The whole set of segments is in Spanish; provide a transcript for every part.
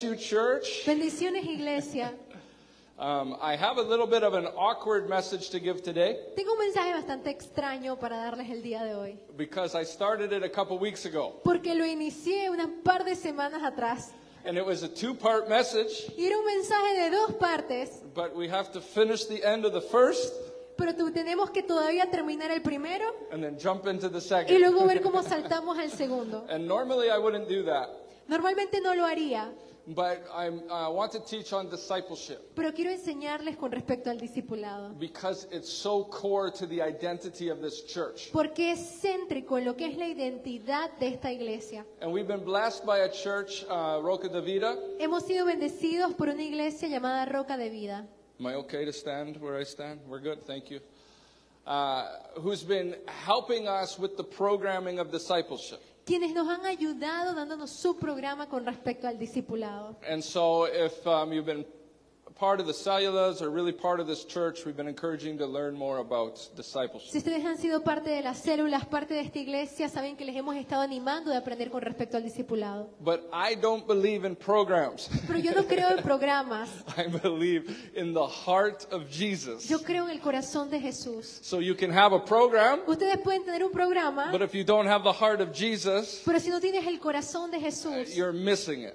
You, church. Bendiciones, iglesia. I have a little bit of an awkward message to give today Tengo un mensaje bastante extraño para darles el día de hoy, because I started it a couple weeks ago. porque lo inicié unas par de semanas atrás. And it was a two-part message, Y era un mensaje de dos partes, but we have to finish the end of the first pero tenemos que todavía terminar el primero and then jump into the y second. luego ver cómo saltamos al segundo. And normally I wouldn't do that, Normalmente no lo haría, but I want to teach on discipleship pero quiero enseñarles con respecto al discipulado, because it's so core to the identity of this church. porque es céntrico en lo que es la identidad de esta iglesia. And we've been blessed by a church, Roca de Vida. Hemos sido bendecidos por una iglesia llamada Roca de Vida. Am I okay to stand where I stand? We're good, thank you. Who's been helping us with the programming of discipleship. Quienes nos han ayudado dándonos su programa con respecto al discipulado. And so if you've been part of the cellulas or really part of this church, we've been encouraging to learn more about discipleship. Si ustedes han sido parte de las células, parte de esta iglesia, saben que les hemos estado animando de aprender con respecto al discipulado. But I don't believe in programs. Pero yo no creo en programas, I believe in the heart of Jesus. yo creo en el corazón de Jesús. So you can have a program, Ustedes pueden tener un programa, but if you don't have the heart of Jesus, pero si no tienes el corazón de Jesús, you're missing it.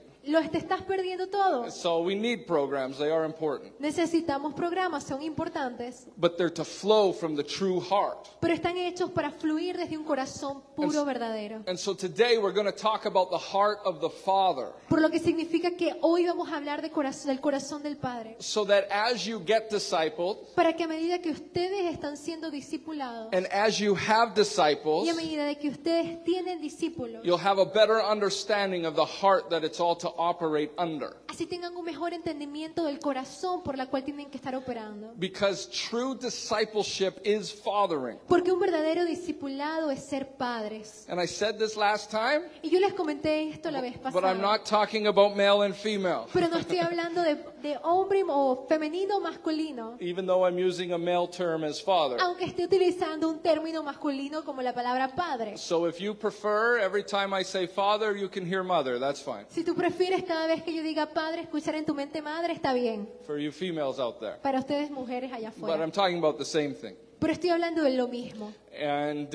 te estás perdiendo todo. So we need programs, they are important. Necesitamos programas, son importantes, But they're to flow from the true heart. pero están hechos para fluir desde un corazón puro, verdadero. And so today we're going to talk about the heart of the Father. Por lo que significa que hoy vamos a hablar del corazón del Padre. So that as you get discipled, Para que a medida que ustedes están siendo discipulados and as you have disciples, y a medida de que ustedes tienen discípulos, you'll have a better understanding of the heart that it's all to operate under. así tengan un mejor entendimiento del corazón por la cual tienen que estar operando. Because true discipleship is fathering. Porque un verdadero discipulado es ser padres. And I said this last time, Y yo les comenté esto la vez but I'm pasada. not talking about male and female. Pero no estoy hablando de hombre o femenino o masculino. Even though I'm using a male term as father. Aunque esté utilizando un término masculino como la palabra padre. So if you prefer, every time I say father, you can hear mother. That's fine. Si tú prefieres cada vez que yo diga padre, escuchar en tu mente madre, está bien. For you females out there. Para ustedes mujeres allá But afuera. I'm talking about the same thing. Pero estoy hablando de lo mismo. And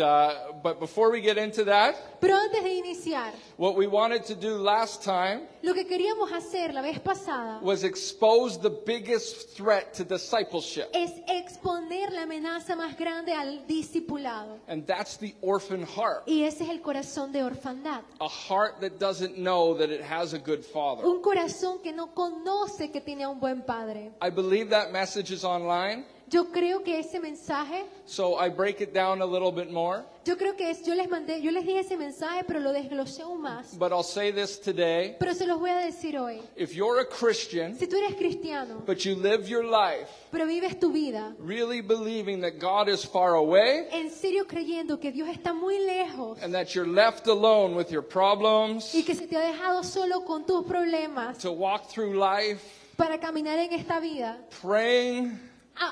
but before we get into that, Pero antes de iniciar, what we wanted to do last time lo que queríamos hacer la vez pasada was expose the biggest threat to discipleship. es exponer la amenaza más grande al discipulado. And that's the orphan heart. Y ese es el corazón de orfandad. A heart that doesn't know that it has a good father. Un corazón que no conoce que tiene a un buen padre. I believe that message is online, Yo creo que ese mensaje, so I break it down a little bit more. yo les di ese mensaje, pero lo desglosé aún más. But I'll say this today. Pero se los voy a decir hoy. If you're a Christian, Si tú eres cristiano, but you live your life pero vives tu vida really believing that God is far away en serio creyendo que Dios está muy lejos and that you're left alone with your problems y que se te ha dejado solo con tus problemas to walk through life, para caminar en esta vida, praying,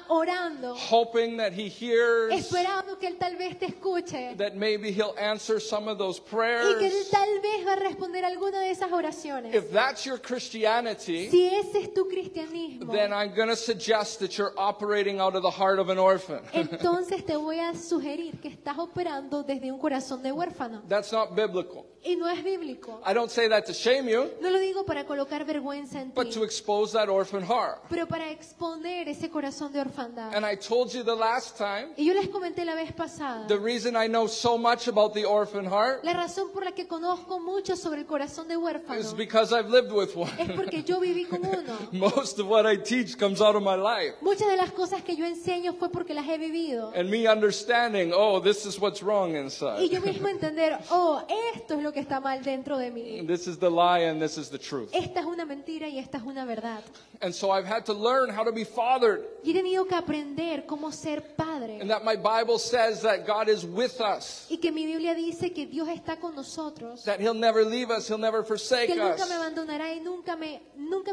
orando, hoping that He hears, esperando que Él tal vez te escuche that maybe He'll answer some of those y que Él prayers. tal vez va a responder alguna de esas oraciones. If that's your Christianity, Si ese es tu cristianismo, then I'm going to suggest that you're operating out of the heart of an orphan. entonces te voy a sugerir que estás operando desde un corazón de huérfano. That's not biblical. Y no es bíblico. I don't say that to shame you, No lo digo para colocar vergüenza en but ti, to expose that orphan heart. pero para exponer ese corazón de orfandad. And I told you the last time, Y yo les comenté la vez pasada, the reason I know so much about the orphan heart la razón por la que conozco mucho sobre el corazón de huérfano is because I've lived with es one. porque yo viví con uno. Most of what I teach comes out of my life. Muchas de las cosas que yo enseño fue porque las he vivido. And me understanding, oh, this is what's wrong Y inside. yo mismo entender, oh, esto es lo que está mal dentro de mí. This is the lie and this is the truth. Esta es una mentira y esta es una verdad. And so I've had to learn how to be fathered. Y he tenido que aprender cómo ser padre. And that my Bible says that God is with us. Y que mi Biblia dice que Dios está con nosotros. That He'll never leave us, He'll never Que forsake Él nunca me us. abandonará y nunca me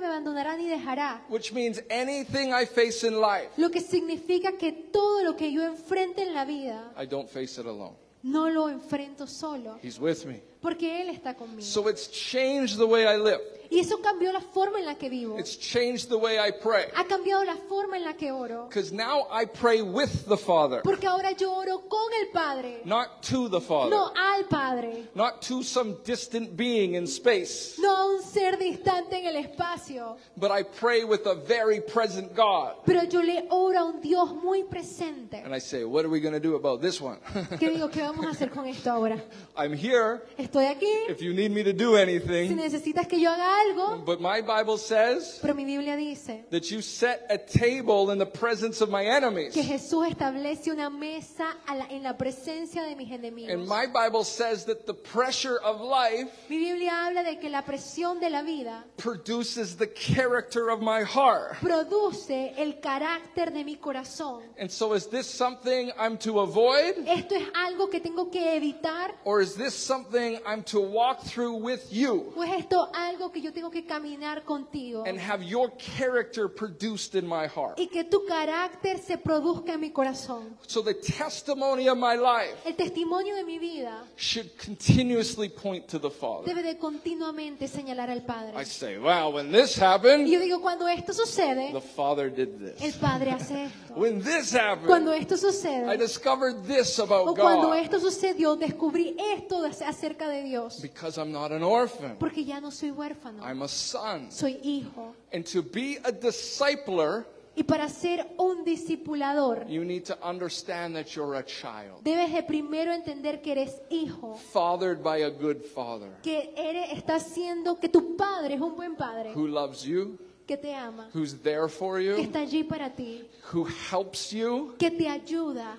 abandonará ni dejará. Which means anything I face in life, Lo que significa que todo lo que yo enfrente en la vida, I don't face it alone. no lo enfrento solo. He's with me. porque Él está conmigo. So it's changed the way I live. Y eso cambió la forma en la que vivo. It's changed the way I pray. Ha cambiado la forma en la que oro. Because now I pray with the Father, Porque ahora yo oro con el Padre, not to the Father, no al Padre, not to some distant being in space, no a un ser distante en el espacio. but I pray with a very present God. Pero yo le oro a un Dios muy presente. And I say, what are we going to do about this one? ¿Qué digo? ¿Qué vamos a hacer con esto ahora? I'm here Estoy aquí. if you need me to do Si anything. necesitas que yo haga algo, But my Bible says pero mi Biblia dice that you set a table in the presence of my enemies. que Jesús establece una mesa en la presencia de mis And enemigos. my Bible says that the pressure of life Mi Biblia habla de que la presión de la vida produces the character of my heart. produce el carácter de mi corazón. And so is this something I'm to avoid? ¿Esto es algo que tengo que evitar? Or is this something I'm to walk through with you ¿O es esto algo que yo tengo que caminar contigo? and have your character produced in my heart? Y que tu carácter se produzca en mi corazón. So the testimony of my life El testimonio de mi vida should continuously point to the Father. debe de continuamente señalar al Padre. I say, well, when this Y happened, yo digo, cuando esto the sucede, Father did el this. Padre hace esto. When this Cuando happened, esto I sucede, discovered this o about cuando God. esto sucedió, descubrí esto acerca de Dios. Because I'm not an orphan. Porque ya no soy huérfano, I'm a son. soy hijo. And to be a discipler, Y para ser un discipulador, you need to understand that you're a child, debes de primero entender que eres hijo, fathered by a good father que estás siendo, que tu padre es un buen padre, who loves you, que te ama, who's there for que you, está allí para ti, who helps you. que te ayuda.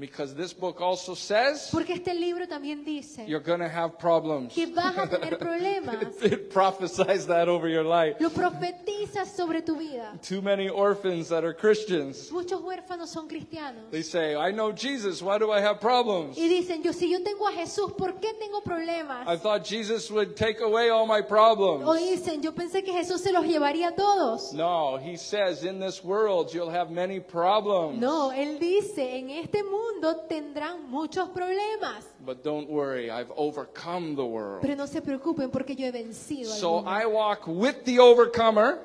Because this book also says Porque este libro también dice you're going to have problems. que vas a tener problemas. It prophesies that over your life. Lo profetizas sobre tu vida. Too many orphans that are Christians, Muchos huérfanos son cristianos. they say, I know Jesus, why do I have problems? Y dicen, si yo tengo a Jesús, ¿por qué tengo problemas? I thought Jesus would take away all my O problems. dicen, yo pensé que Jesús se los llevaría a todos. No, he says, in this world you'll have many problems. No, Él dice, en este mundo tendrán muchos problemas. But don't worry, I've overcome the world. Pero no se preocupen porque yo he vencido al So mundo. I walk with the overcomer.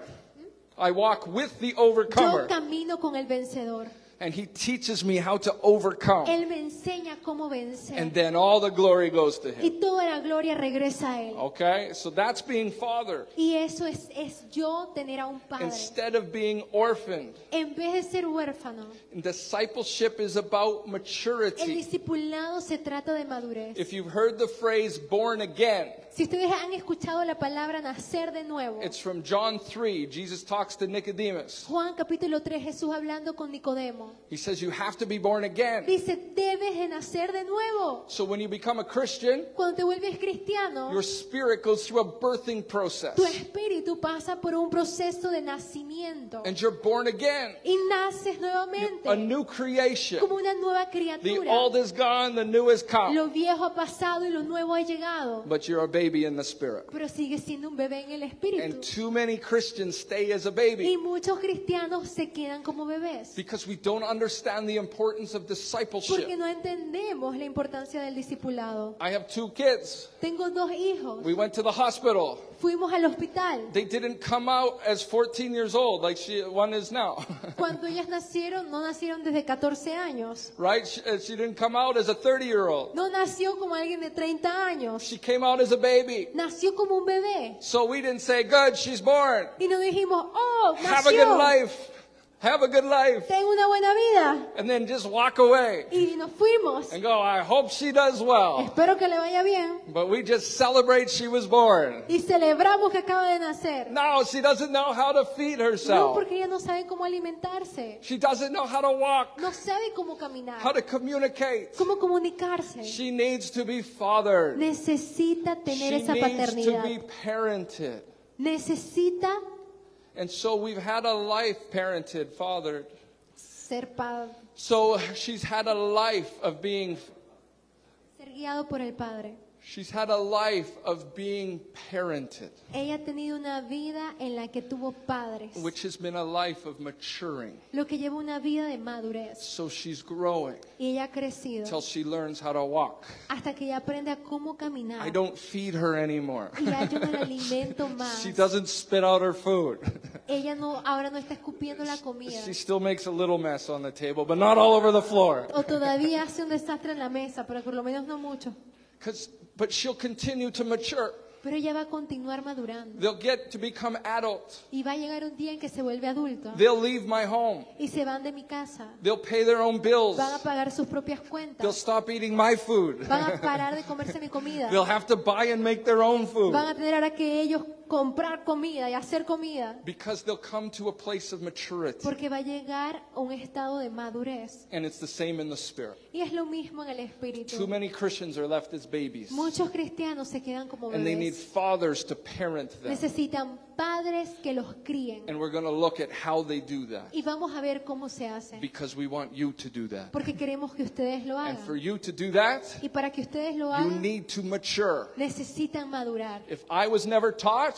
I walk with the Yo overcomer. camino con el vencedor. And he teaches me how to overcome. Él me enseña cómo vencer. And then all the glory goes to Y him. toda la gloria regresa a Él. Okay? So that's being fathered. Y eso es yo tener a un padre. Instead of being orphaned. En vez de ser huérfano, Discipleship is about el maturity. discipulado se trata de madurez. If you've heard the phrase born again, Si ustedes han escuchado la palabra nacer de nuevo, it's from John 3. Jesus talks to Nicodemus. Juan capítulo 3, Jesús hablando con Nicodemo, He says you have to be born again. dice, debes de nacer de nuevo. So when you become a Christian, Cuando te vuelves cristiano, your spirit goes through a birthing process. tu espíritu pasa por un proceso de nacimiento And you're born again. y naces A nuevamente new creation. como una nueva The criatura. old is gone, the new has come. Lo viejo ha pasado y lo nuevo ha llegado, But you're a baby in the spirit. pero sigues siendo un bebé en el And espíritu. too many Christians stay as a Y baby muchos cristianos se quedan como bebés because we don't understand the importance of porque discipleship. no entendemos la importancia del discipulado. I have 2 kids. Tengo 2 hijos. We went to the hospital. Fuimos al hospital. They didn't come out as 14 years old like one is now. Cuando ellas nacieron, no nacieron desde 14 años. Right? She didn't come out as a 30-year-old. No nació como alguien de 30 años. She came out as a baby. Nació como un bebé. So we didn't say, good, she's born. Y no dijimos, oh, Have a good nació. life. Have a good life. Ten una buena vida. And then just walk away Y nos fuimos. and go, I hope she does well. Espero que le vaya bien. But we just celebrate she was born. Y celebramos que acaba de nacer. No, she doesn't know how to feed No, herself. porque ella no sabe cómo alimentarse. She doesn't know how to walk, No sabe cómo caminar. how to communicate. Cómo comunicarse. She needs to be fathered. Necesita tener She esa needs to paternidad. be parented. Necesita And so we've had a life parented, fathered. ser padre, So she's had a life of being, ser guiado por el Padre. She's had a life of being parented, Ella ha tenido una vida en la que tuvo padres, which has been a life of maturing. lo que lleva una vida de madurez. So she's growing Y ella ha crecido till she learns how to walk. hasta que ella aprende a cómo I caminar. don't feed her anymore. Y ya yo no la alimento más. She doesn't spit out her food. Ella ahora no está escupiendo la comida. She still makes a little mess on the table, but not all over the floor. O todavía hace un desastre en la mesa, pero por lo menos no mucho. But she'll continue to mature. Pero ella va a continuar madurando. They'll get to become adults. Y va a llegar un día en que se vuelve adulto. They'll leave my home. Y se van de mi casa. They'll pay their own bills. Van a pagar sus propias They'll cuentas. stop eating my food. Van a parar de comerse mi comida. They'll have to buy and make their own food. Van a tener ahora que ellos comprar comida y hacer comida. Because they'll come to a place of maturity. Porque va a llegar a un estado de madurez. And it's the same in the spirit. Y es lo mismo en el espíritu. Too many Christians are left as babies. Muchos cristianos se quedan como And they need bebés. fathers to parent them. Necesitan padres que los críen. And we're going to look at how they do that. Y vamos a ver cómo se hace. Because we want you to do that. Porque queremos que ustedes lo And for hagan. you to do that, Y para que ustedes lo you hagan, need to mature. necesitan madurar. If I was never taught,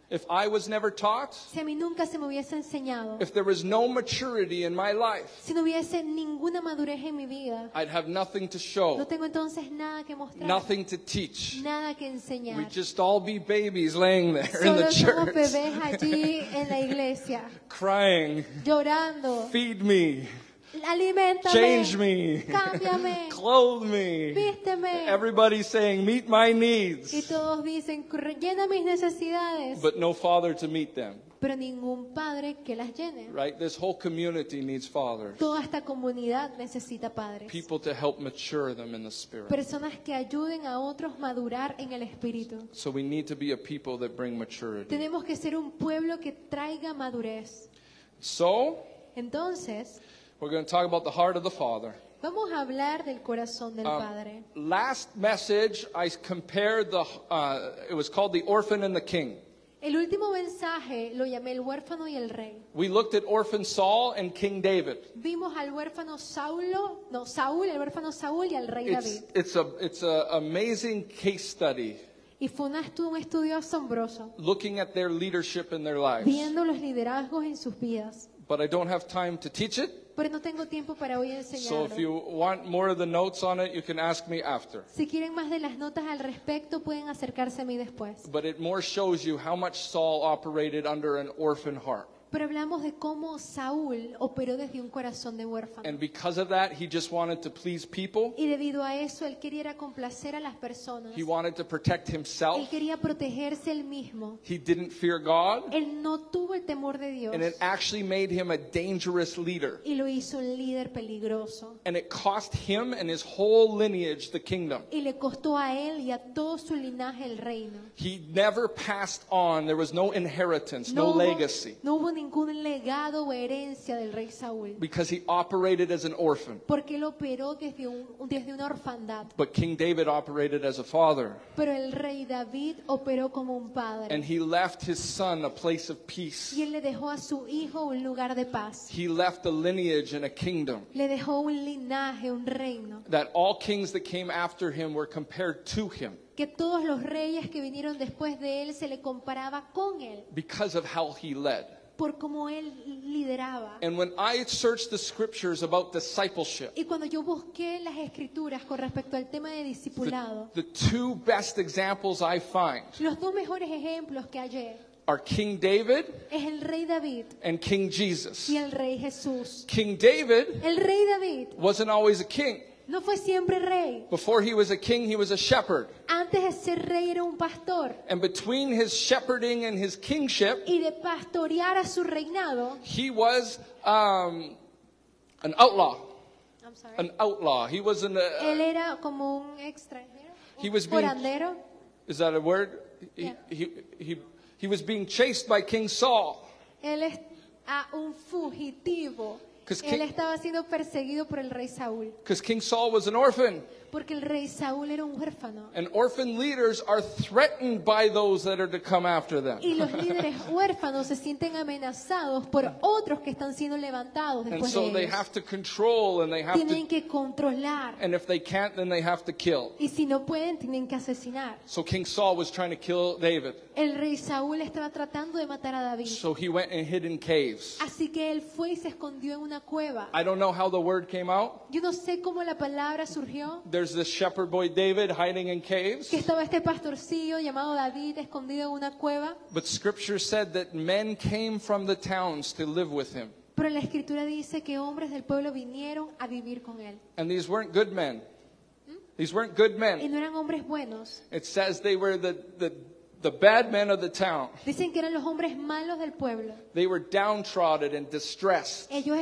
Si a mí nunca se me hubiese enseñado, if there was no maturity in my life, si no hubiese ninguna madurez en mi vida, I'd have nothing to no show, tengo entonces nada que mostrar, nothing to teach. nada que enseñar. We'd just all be babies laying there in Solo the somos church, bebés allí en la iglesia, crying, llorando. feed me, Aliméntame, change me, cámbiame, clothe me. vísteme. Everybody's saying, meet my Y needs, todos dicen, llena mis necesidades, but no father to meet them, pero ningún padre que las llene. right? This whole community needs fathers, Toda esta comunidad necesita padres. people to help mature them in the spirit. Personas que ayuden a otros madurar en el espíritu. So we need to be a people that bring maturity. Tenemos que ser un pueblo que traiga madurez. So, Entonces, we're going to talk about the heart of the Father. vamos a hablar del corazón del Padre. Last message, I compared it was called The Orphan and the King. El último mensaje lo llamé el huérfano y el rey. We looked at orphan Saul and King David. Vimos al huérfano Saúl, el huérfano Saúl y al rey David. It's a amazing case study Y fue un estudio asombroso, looking at their leadership in their lives. viendo los liderazgos en sus vidas. But I don't have time to teach it. Pero no tengo tiempo para hoy So enseñarlo. if you want more of the notes on it, you can ask me after. Si quieren más de las notas al respecto, pueden acercarse a mí después. But it more shows you how much Saul operated under an orphan heart. Pero hablamos de cómo Saúl operó desde un corazón de huérfano. And because of that, he just wanted to please people. Y debido a eso, él quería complacer a las personas. He wanted to protect himself. Él quería protegerse él mismo. He didn't fear God. Él no tuvo el temor de Dios. And it actually made him a dangerous leader. Y lo hizo un líder peligroso. And it cost him and his whole lineage the kingdom. Y le costó a él y a todo su linaje el reino. He never passed on. There was no inheritance, no legacy. No hubo ningún legado o herencia del rey Saúl. Because he operated as an orphan. Porque él operó desde una orfandad. But King David operated as a father. Pero el rey David operó como un padre. And he left his son a place of peace. Y él le dejó a su hijo un lugar de paz. He left a lineage and a kingdom. Le dejó un linaje, un reino. That all kings that came after him were compared to him. Que todos los reyes que vinieron después de él se le comparaba con él. Because of how he led. Por cómo él lideraba. And when I searched the scriptures about discipleship, Y cuando yo busqué las escrituras con respecto al tema de discipulado, the two best examples I find los dos mejores ejemplos que hallé are King David es el rey David and King Jesus. y el rey Jesús. King David El rey David wasn't always a king. no fue siempre rey. Before he was a king, he was a shepherd. Antes de ser rey era un pastor. And between his shepherding and his kingship, Y de pastorear a su reinado, he was an outlaw. I'm sorry, An outlaw. He was él era como un extranjero, He was un being- forandero. is that a word? Yeah. He was being chased by King Saul. Él es un fugitivo. 'Cause Él estaba siendo perseguido por el rey Saúl. Because King Saul was an orphan. Porque el rey Saúl era un huérfano. And orphan leaders are threatened by those that are to come after them. Y los líderes huérfanos se sienten amenazados por otros que están siendo levantados And después so de they ellos. have to control and they have Tienen to, que controlar. and if they can't, then they have to kill. Y si no pueden, tienen que asesinar. So King Saul was trying to kill David. El rey Saúl estaba tratando de matar a David. So he went and hid in caves. Así que él fue y se escondió en una cueva. I don't know how the word came out. Yo no sé cómo la palabra surgió. There's this shepherd boy David hiding in caves. Que estaba este pastorcillo llamado David escondido en una cueva. But scripture said that men came from the towns to live with him. Pero la escritura dice que hombres del pueblo vinieron a vivir con él. And these weren't good men. These weren't good Y men. no eran hombres buenos. It says they were the bad men of the town. Dicen que eran los hombres malos del pueblo. They were downtrodden and distressed. Ellos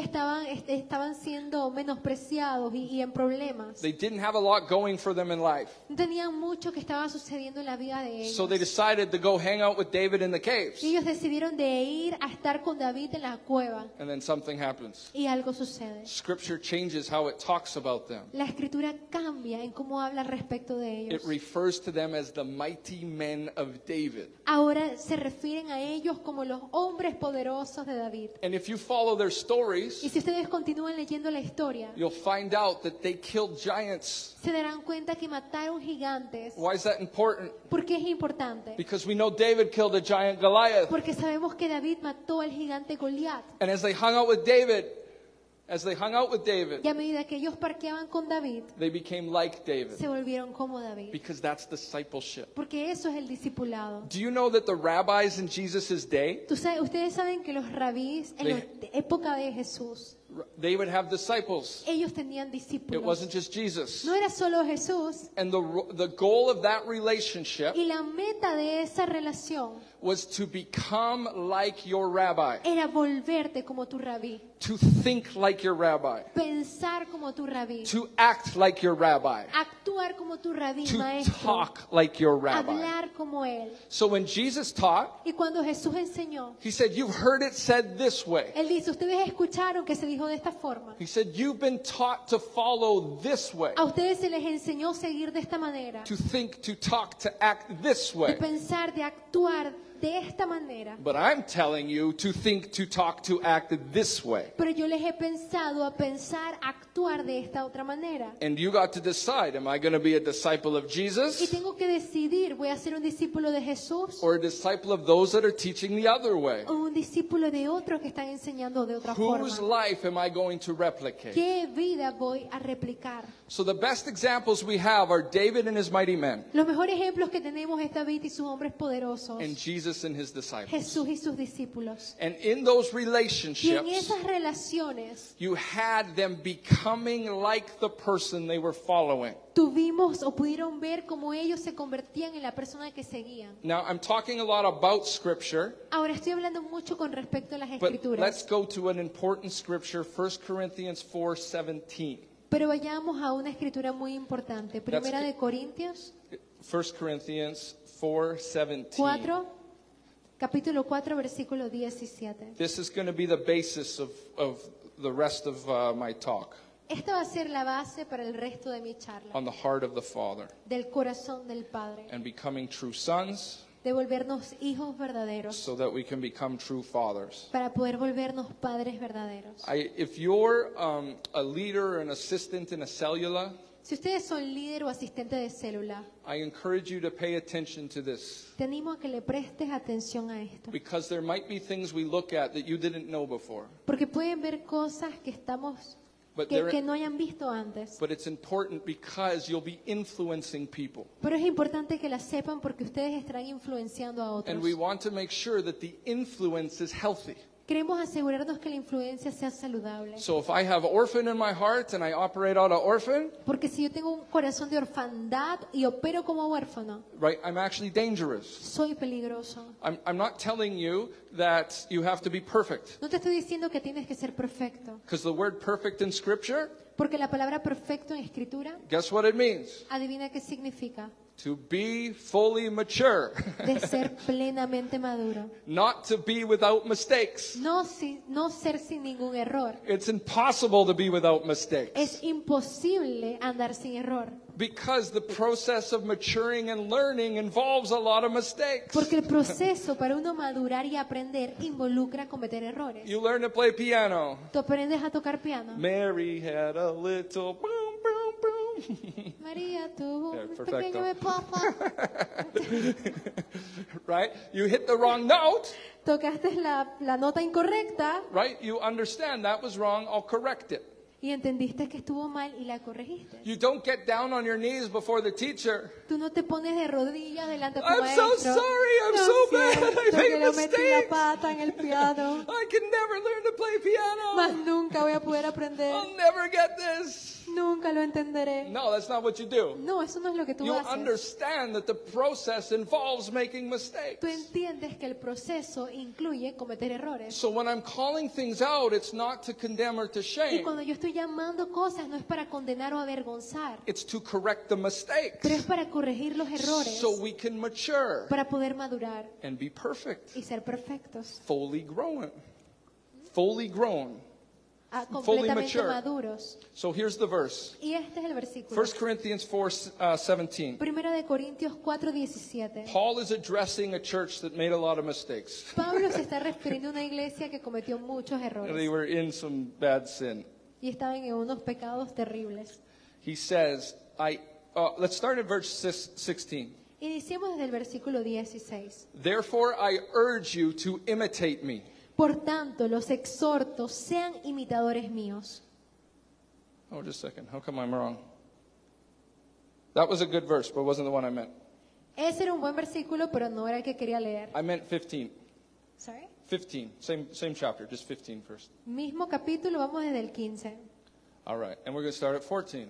estaban siendo menospreciados y en problemas. They didn't have a lot going for them in life. No tenían mucho que estaba sucediendo en la vida de ellos. So they decided to go hang out with David in the caves. Y ellos decidieron de ir a estar con David en la cueva. And then something happens. Y algo sucede. Scripture changes how it talks about them. La escritura cambia en cómo habla respecto de ellos. It refers to them as the mighty men of David. Ahora se refieren a ellos como los hombres poderosos de David. And if you follow their Y stories, si ustedes continúan leyendo la historia, you'll find out that they killed giants. se darán cuenta que mataron gigantes. Why is that important? ¿Por qué es importante? Because we know David killed a giant Goliath. Porque sabemos que David mató al gigante Goliat. And as they hung out with David, Y a medida que ellos parqueaban con David, they became like David. se volvieron como David. Because that's discipleship. Porque eso es el discipulado. Do you know that the rabbis in Jesus' day, Ustedes saben que los rabís en la época de Jesús, they would have disciples? ellos tenían It discípulos. wasn't just Jesus. No era solo Jesús. And the goal of that relationship Y la meta de esa relación was to become like your rabbi, era volverte como tu rabí, to think like your rabbi, pensar como tu rabí, to act like your rabbi, actuar como tu rabí, to maestro, talk like your rabbi. hablar como él. So when Jesus taught, Y cuando Jesús enseñó, he said, you've heard it said this way. él dice, ustedes escucharon que se dijo de esta forma. He said, you've been taught to follow this way, A ustedes se les enseñó seguir de esta manera, to think, to talk, to act this de way. pensar, de actuar de esta manera. But I'm telling you to think, to talk, to act this way. Pero yo les he pensado a pensar, a actuar de esta otra manera. And you got to decide, am I going to be a disciple of Y Jesus tengo que decidir, voy a ser un discípulo de Jesús or a disciple of those that are teaching the other way? o un discípulo de otros que están enseñando de otra Whose forma. life am I going to replicate? ¿Qué vida voy a replicar? So the best examples we have are David and his mighty men Los mejores ejemplos que tenemos es David y sus hombres poderosos, and Jesus and his disciples. Jesús y sus discípulos. And in those Y en relationships, esas relaciones you had them becoming like the person they were following. tuvimos o pudieron ver cómo ellos se convertían en la persona que seguían. Now, I'm talking a lot about scripture, Ahora estoy hablando mucho con respecto a las but let's escrituras, go to an important scripture, 1 Corinthians 4:17. pero vayamos a una escritura muy importante. Primera That's- de Corintios 1 Corinthians 4:17. 4, capítulo 4, versículo 17. This is going to be the basis of the rest of my talk, Esta va a ser la base para el resto de mi charla, on the heart of the Father del corazón del Padre, and becoming true sons de volvernos hijos verdaderos, so that we can become true fathers. para poder volvernos padres verdaderos. If you're a leader or an assistant in a cellula, Si ustedes son líder o asistente de célula, I encourage you to pay attention to this, te animo a que le prestes atención a esto, because there might be things we look at that you didn't know before. porque pueden ver cosas But que no hayan visto antes. But it's important because you'll be influencing people. Pero es importante que las sepan porque ustedes estarán influenciando a otros. And we want to make sure that the influence is healthy. Queremos asegurarnos que la influencia sea saludable. So if I have orphan in my heart and I operate out of orphan, Porque si yo tengo un corazón de orfandad y opero como huérfano, right, I'm actually dangerous. soy peligroso. I'm not telling you that you have to be perfect, No te estoy diciendo que tienes que ser perfecto, because the word perfect in Scripture, porque la palabra perfecto en escritura, guess what it means? adivina qué significa. To be fully mature. de ser plenamente maduro. Not to be without mistakes. No ser sin ningún error. It's impossible to be without mistakes. Es imposible andar sin error. Because the process of maturing and learning involves a lot of mistakes. Porque el proceso para uno madurar y aprender involucra cometer errores. You learn to play piano. Tú aprendes a tocar piano. Mary had a little boom, boom, boom. María tuvo Yeah, un perfecto. pequeño de papa. Right? You hit the wrong note. Tocaste la nota incorrecta Right? You understand that was wrong. I'll correct it. y entendiste que estuvo mal y la corregiste. You don't get down on your knees before the teacher. Tú no te pones de rodillas delante del I'm maestro. so sorry, I'm Lo so bad, siento, I made que le metí la mistakes. pata en el piano. I can never learn to play Más piano. nunca voy a poder aprender. I'll never get this. Nunca lo entenderé. No, that's not what you do. No, eso no es lo que tú You haces. understand that the process involves making Tú mistakes. entiendes que el proceso incluye cometer errores. So when I'm calling things out, it's not to condemn or to Y shame. cuando yo estoy llamando cosas, no es para condenar o avergonzar, It's to correct the mistakes pero es para corregir los errores, so we can mature para poder madurar and be perfect, y ser perfectos, fully grown. Fully grown. completamente mature. maduros. So here's the verse. Y este es el versículo. 1 Corinthians 4:17. Primera de Corintios 4:17. Paul is addressing a church that made a lot of mistakes. Pablo se está refiriendo a una iglesia que cometió muchos They errores were in some bad sin. y estaban en unos pecados terribles. He says, let's start at verse 16. Iniciemos desde el versículo 16. Therefore I urge you to imitate me. Por tanto, los exhorto, sean imitadores míos. Oh, just a second. How come I'm wrong? That was a good verse, but it wasn't the one I meant. Ese era un buen versículo, pero no era el que quería leer. I meant 15. Sorry. 15. Same chapter, just 15 first. Mismo capítulo, vamos desde el 15. All right. And we're going to start at 14.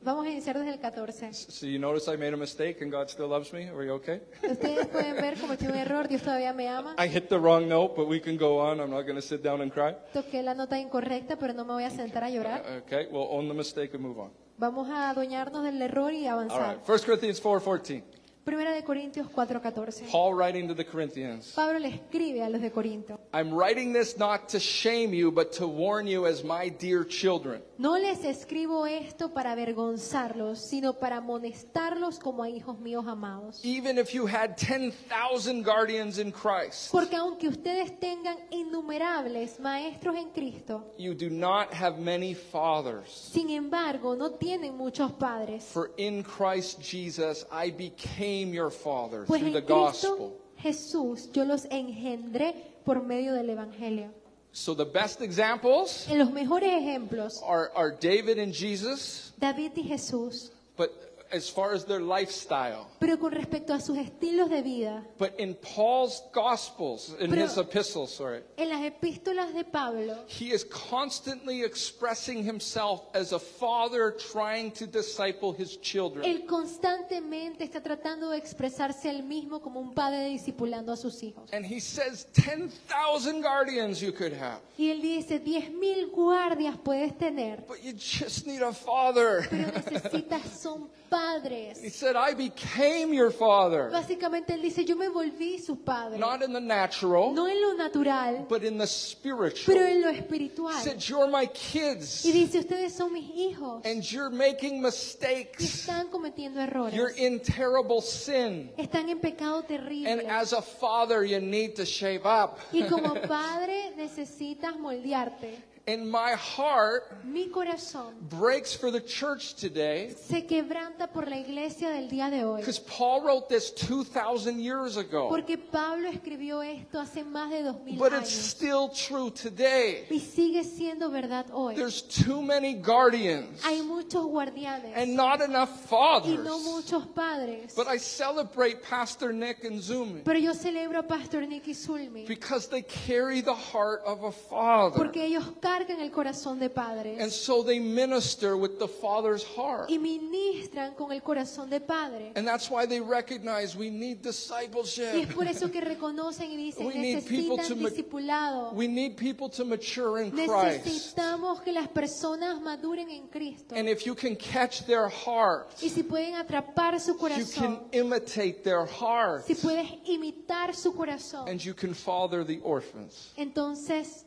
Vamos a iniciar desde el 14. So you notice I made a mistake and God still loves me? Are you okay? Ustedes pueden ver, cometí un error, Dios todavía me ama. I hit the wrong note, but we can go on. I'm not going to sit down and cry. Toqué la nota incorrecta, pero no me voy a sentar a llorar. Okay, we'll own the mistake and move on. Vamos a adueñarnos del error y All avanzar. right. 1 Corinthians 4:14. Primera de Corintios 4:14. Paul writing to the Corinthians. Pablo le escribe a los de Corinto: I'm writing this not to shame you, but to warn you as my dear children. No les escribo esto para avergonzarlos, sino para amonestarlos como a hijos míos amados. Even if you had 10,000 guardians in Christ, Porque aunque ustedes tengan innumerables maestros en Cristo, you do not have many fathers. sin embargo, no tienen muchos padres. For in Christ Jesus I became your father Pues through en the Cristo gospel. Jesús yo los engendré por medio del Evangelio. So the best examples En los mejores ejemplos, are David and Jesus, David y Jesús, but as far as their lifestyle. pero con respecto a sus estilos de vida, But in Paul's gospels, in Pero- his epistles, sorry, en las epístolas de Pablo, he is constantly expressing himself as a father trying to disciple his children. él constantemente está tratando de expresarse él mismo como un padre discipulando a sus hijos. And he says 10,000 guardians you could have, Y él dice, 10,000 guardias puedes tener, but you just need a father. pero necesitas son He padres. said, I became your father. Básicamente él dice, yo me volví su padre, Not in the natural, no en lo natural, but in the pero spiritual. en lo He espiritual. said, you're my kids, Y dice, ustedes son mis hijos and you're making y mistakes. están cometiendo You're errores, in terrible sin. están en pecado And terrible. as a father, you need to shape up. Y como padre necesitas moldearte. And my heart Mi corazón breaks for the church today se quebranta por la iglesia del día de hoy. because Paul wrote this 2,000 years ago. Porque Pablo escribió esto hace más de 2000 But it's años. still true today. Y sigue siendo verdad hoy. There's too many guardians Hay muchos guardianes and not enough y fathers. no muchos padres. But I celebrate Pastor Nick and Zumi Pero yo celebro a Pastor Nicky Zulmi because they carry the heart of a father. porque ellos cargan marcan el corazón de And padres so they minister with the Father's heart. y ministran con el corazón de padre. And that's why they recognize we need Y es discipleship. por eso que reconocen y dicen, We need people necesitan discipulado. We need people to mature in Christ. Necesitamos que las personas maduren en Cristo. And if you can catch their heart, Y si pueden atrapar su you can corazón, imitate their heart, si puedes imitar su corazón, and you can father the orphans. entonces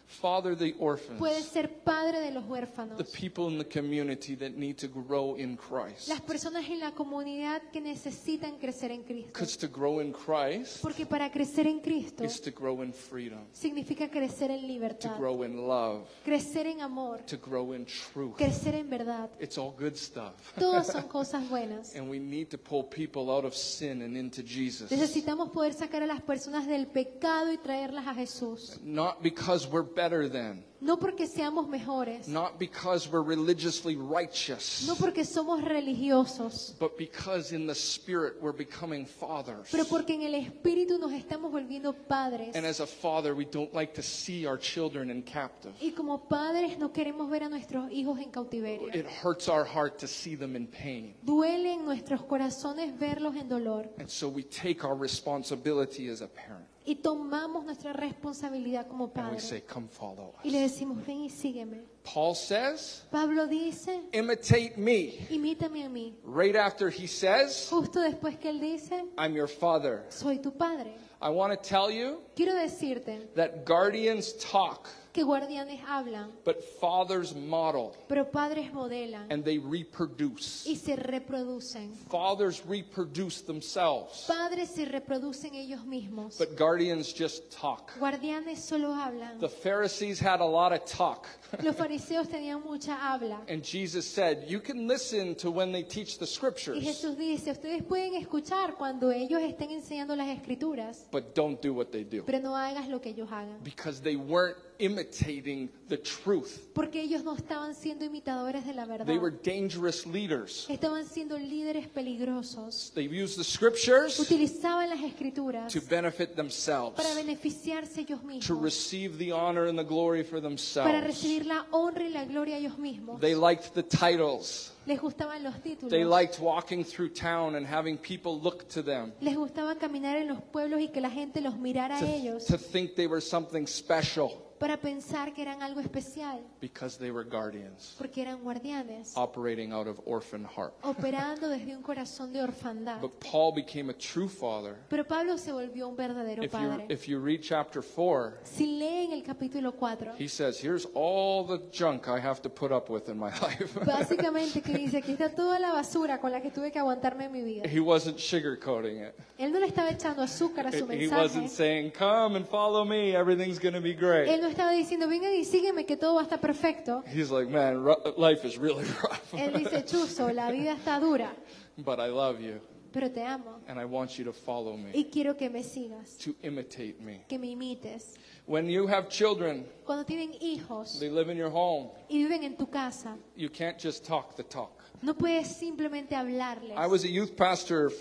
Father the puedes orphans, ser padre de los huérfanos. the people in the community that need to grow in Christ. Las personas en la comunidad que necesitan crecer en Cristo. Because to grow in Christ Porque para crecer en Cristo is to grow in freedom, significa crecer en to libertad, grow in love, crecer en amor, to grow in truth. crecer en verdad. It's all good stuff. Todas son cosas buenas. And we need to pull people out of sin and into Jesus. Necesitamos poder sacar a las personas del pecado y traerlas a Jesús. Not because we're better than, No porque seamos mejores, not because we're religiously righteous, no porque somos religiosos, but because in the Spirit we're becoming fathers. pero porque en el Espíritu nos estamos volviendo padres. And as a father, we don't like to see our children in captive. Y como padres no queremos ver a nuestros hijos en cautiverio. It hurts our heart to see them in pain. Duele en nuestros corazones verlos en dolor. And so we take our responsibility as a parent Y tomamos nuestra responsabilidad como and we padres. say, come follow Y le us. decimos, ven y sígueme. Paul says, Pablo dice, imitate me. imítame a mí. Right after he says, Justo después que él dice, I'm your father. soy tu padre. I want to tell you Quiero decirte that guardians talk, que guardianes hablan, but fathers model pero padres modelan and they reproduce. y se reproducen. Fathers reproduce themselves, Padres se reproducen ellos mismos. but guardians just talk. Guardianes solo hablan. The Pharisees had a lot of talk. Los fariseos tenían mucha habla. And Jesus said, you can listen to when they teach the Y scriptures, Jesús dice, ustedes pueden escuchar cuando ellos estén enseñando las escrituras, but don't do what they do. pero no hagas lo que ellos hagan. Because they weren't imitating the truth. Porque ellos no estaban siendo imitadores de la verdad. They were dangerous leaders. Estaban siendo líderes peligrosos. They used the scriptures Utilizaban las escrituras to benefit para themselves, beneficiarse ellos to mismos, receive the honor and the glory for para themselves. recibir la honra y la gloria a ellos mismos. They liked the titles. Les gustaban los títulos. They liked walking through town and having people look to them, Les gustaba caminar en los pueblos y que la gente los mirara a ellos to think they were something special para pensar que eran algo especial, because they were guardians porque eran guardianes, operating out of orphan heart. operando desde un corazón de orfandad. But Paul became a true father. Pero Pablo se volvió un verdadero padre. If you read chapter 4, Si leen el capítulo 4, he says, here's all the junk I have to put up with in my life. básicamente que dice, aquí está toda la basura con la que tuve que aguantarme en mi vida. He wasn't sugarcoating it. Él no le estaba echando azúcar a su He wasn't mensaje. saying, come and follow me, everything's going to be great. Él no estaba diciendo, vengan y sígueme que todo va a estar perfecto. He's like, man, life is really rough. Él dice, Chuzo, la vida está dura, But I love you, pero te amo and I want you to follow me, y quiero que me sigas, to imitate me. que me imites. When you have children, Cuando tienen hijos they live in your home, y viven en tu casa, you can't just talk the talk. no puedes simplemente hablarles. I was a youth pastor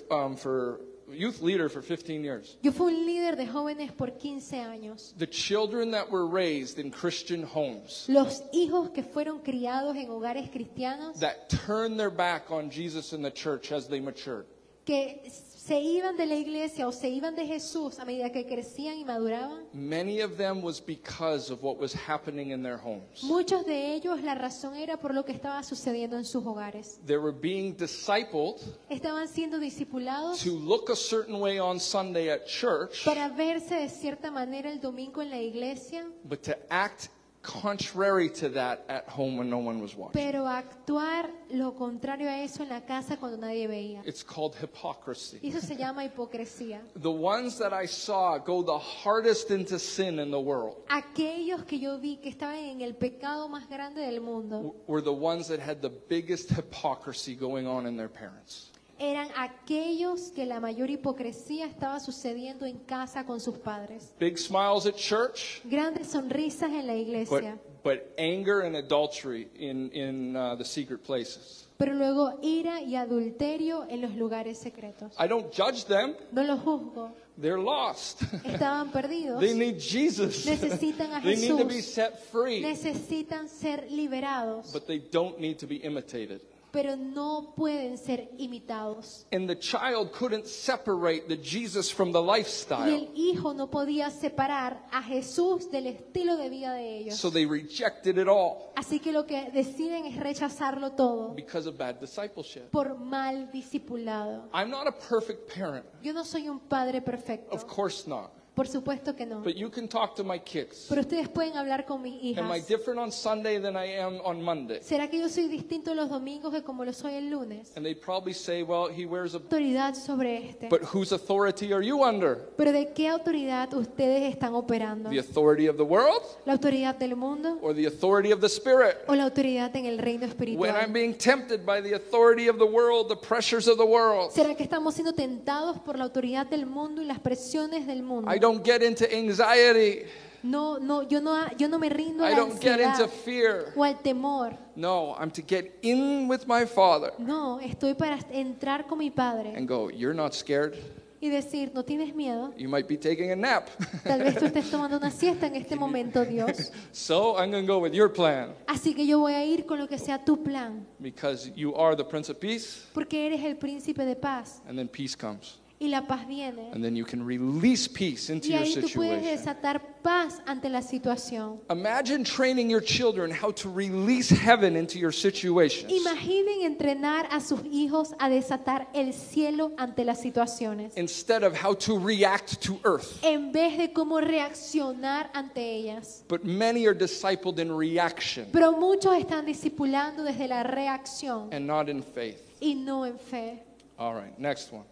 youth leader for 15 years. Yo fui un líder de jóvenes por 15 años. The children that were raised in Christian homes Los hijos que fueron criados en hogares cristianos, that turned their back on Jesus and the church as they matured. que se iban de la iglesia o se iban de Jesús a medida que crecían y maduraban, Many of them was because of what was happening in their homes. muchos de ellos la razón era por lo que estaba sucediendo en sus hogares. They were being discipled Estaban siendo discipulados to look a certain way on Sunday at church, para verse de cierta manera el domingo en la iglesia, but to act contrary to that at home when no one was watching. pero actuar lo contrario a eso en la casa cuando nadie veía. It's called hypocrisy. Y eso se llama hipocresía. The ones that I saw go the hardest into sin in the world Aquellos que yo vi que estaban en el pecado más grande del mundo were the ones that had the biggest hypocrisy going on in their parents. eran aquellos que la mayor hipocresía estaba sucediendo en casa con sus padres. Big smiles at church, Grandes sonrisas en la iglesia, but anger and adultery in the secret places. pero luego ira y adulterio en los lugares secretos. I don't judge them, No los juzgo, They're lost. estaban perdidos, They need Jesus. necesitan a They need to be Jesús, set free. necesitan ser liberados, But they don't need to be imitated. pero no pueden ser imitados. And the child couldn't separate the Jesus from the Y lifestyle. el hijo no podía separar a Jesús del estilo de vida de ellos. So they rejected it all Así que lo que deciden es rechazarlo todo because of bad discipleship. por mal discipulado. I'm not a perfect parent. Yo no soy un padre perfecto, Of course not. por supuesto que no. But you can talk to my kids. Pero ustedes pueden hablar con mis Am I hijas. different on Sunday than I am on Monday? ¿Será que yo soy distinto los domingos que como lo soy el lunes? And they probably say, well, he wears a... Autoridad sobre este. But whose authority are you under? Pero ¿de qué autoridad ustedes están operando? The authority of the world ¿La autoridad del mundo or the authority of the Spirit? o la autoridad en el reino When I'm espiritual? being tempted by the authority of the world, the pressures of the world, ¿Será que estamos siendo tentados por la autoridad del mundo y las presiones del mundo? I don't get into anxiety. Yo no me rindo a I la don't get into ansiedad fear. o al temor. No, I'm to get in with my Father No, estoy para entrar con mi Padre and go, you're not scared. y decir, ¿no tienes miedo? You might be taking a nap. Tal vez tú estés tomando una siesta en este momento, Dios. So I'm going to go with your plan Así que yo voy a ir con lo que sea tu plan, because you are the Prince of Peace, porque eres el príncipe de paz and then peace comes. y la paz viene. And then you can release peace into Y your ahí tú puedes situation. desatar paz ante la situación. Imagine training your children how to release heaven into your situations. Imaginen entrenar a sus hijos a desatar el cielo ante las situaciones, Instead of how to react to earth. en vez de cómo reaccionar ante ellas. But many are discipled in reaction Pero muchos están discipulando desde la reacción and not in faith. y no en fe. All right, next one.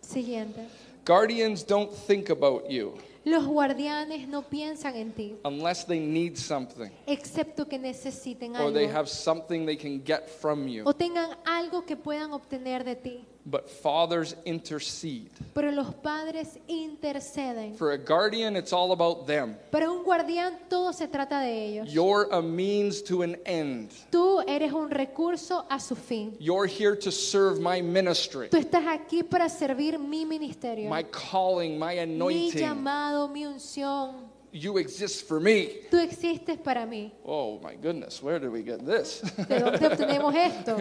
Siguiente. Guardians don't think about you Los guardianes no piensan en ti, unless they need something excepto que necesiten or they algo have something they can get from you. o tengan algo que puedan obtener de ti. But fathers intercede. Pero los padres interceden. For a guardian, it's all about them. Para un guardián todo se trata de ellos. You're a means to an end. Tú eres un recurso a su fin. You're here to serve my ministry, Tú estás aquí para servir mi ministerio, my calling, my mi anointing. llamado, mi unción. You exist for me. Tú existes para mí. Oh my goodness, where did we get this? ¿De dónde obtenemos esto?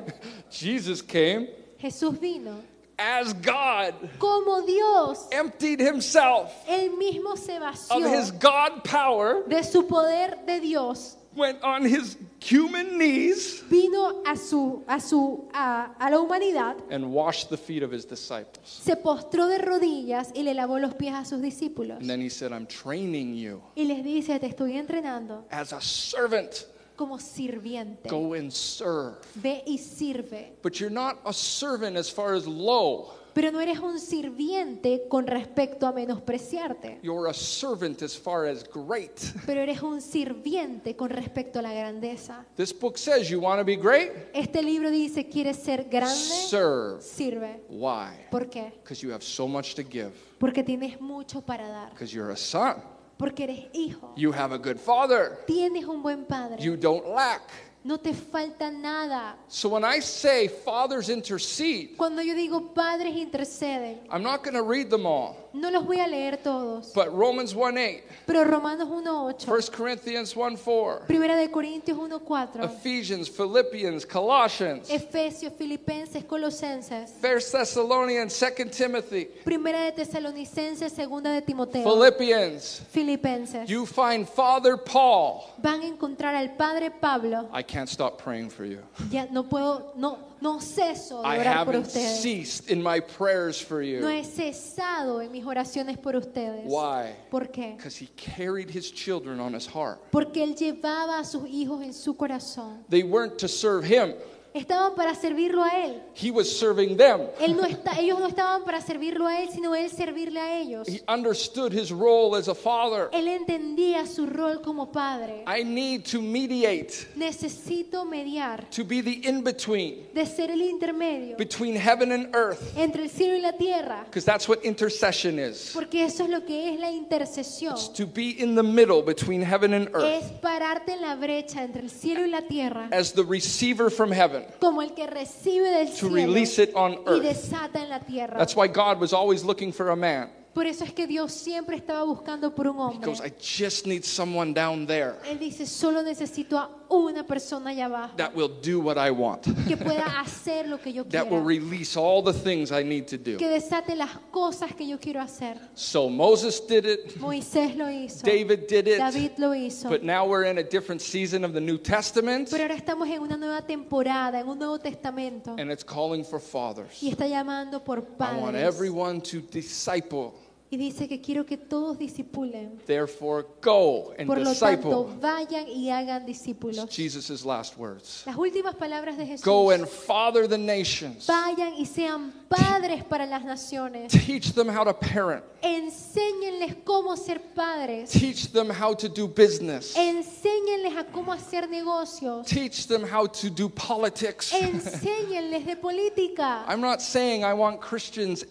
Jesus came Jesús vino as God, como Dios. emptied himself Él mismo se of vació his God power, de su poder de Dios. went on his human knees, Vino a la humanidad, and washed the feet of his disciples. se postró de rodillas y le lavó los pies a sus discípulos. And then he said, I'm training you Y les dice, te estoy entrenando as a servant. como sirviente. Go and serve. Ve y sirve. But you're not a servant as far as low. Pero no eres un sirviente con respecto a menospreciarte. You're a servant as far as great. Pero eres un sirviente con respecto a la grandeza. This book says you want to be great? Este libro dice, ¿quieres ser grande? Serve. Sirve. Why? ¿Por qué? Because you have so much to give. Porque tienes mucho para dar. Because you're a son. Porque eres hijo. You have a good father. Tienes un buen padre. You don't lack. No te falta nada. So when I say fathers intercede, Cuando yo digo padres interceden, I'm not going to read them all. no los voy a leer todos. But Romans 1:8, Pero Romanos 1:8, 1 Corinthians 1:4, Primera de Corintios 1:4, Ephesians, Philippians, Colossians, Efesios, Filipenses, Colosenses, 1 Thessalonians, 2 Timothy, Primera de Tesalonicenses, Segunda de Timoteo, Philippians. Filipenses. You find Father Paul. Van a encontrar al Padre Pablo. I can't stop praying for you. Ya no ceso de I orar por haven't ustedes. ceased in my prayers for No you. he cesado en mis oraciones por ustedes. Why? ¿Por qué? Because he carried his children on his heart. Porque él llevaba a sus hijos en su corazón. They weren't to serve him. Estaban para servirlo a él. He was serving them. Ellos no estaban para servirlo a él, sino él servirle a ellos. He understood his role as a father. Él entendía su rol como padre. I need to mediate, Necesito mediar, to be the in-between de ser el intermedio between heaven and earth, entre el cielo y la tierra, because that's what intercession is. porque eso es lo que es la intercesión. It's to be in the middle between heaven and Es earth pararte en la brecha entre el cielo y la tierra, as the receiver from heaven como el que recibe del to cielo release it on y earth. desata en la tierra. That's why God was always looking for a man Por eso es que Dios siempre estaba buscando por un He hombre. goes, I just need someone down there Él dice, solo necesito a una persona allá abajo that will do what I want, que pueda hacer lo que yo that will quiera, release all the things I need to do. que desate las cosas que yo quiero hacer. So Moses did it, Moisés lo hizo, David did it, David lo hizo, but now we're in a different season of the New Testament, pero ahora estamos en una nueva temporada, en un Nuevo Testamento, and it's calling for fathers. y está llamando por I want padres. everyone to disciple. Y dice que quiero que todos discipulen. Therefore, go and Por lo tanto, disciple. vayan y hagan discípulos. Jesus' last words. Las últimas palabras de Jesús. Go and father the nations. Vayan y sean padres para las naciones. Teach them how to parent. Enséñenles cómo ser padres. Teach them how to do business. Enséñenles a cómo hacer negocios. Teach them how to do politics. Enséñenles de política. I'm not saying I want Christians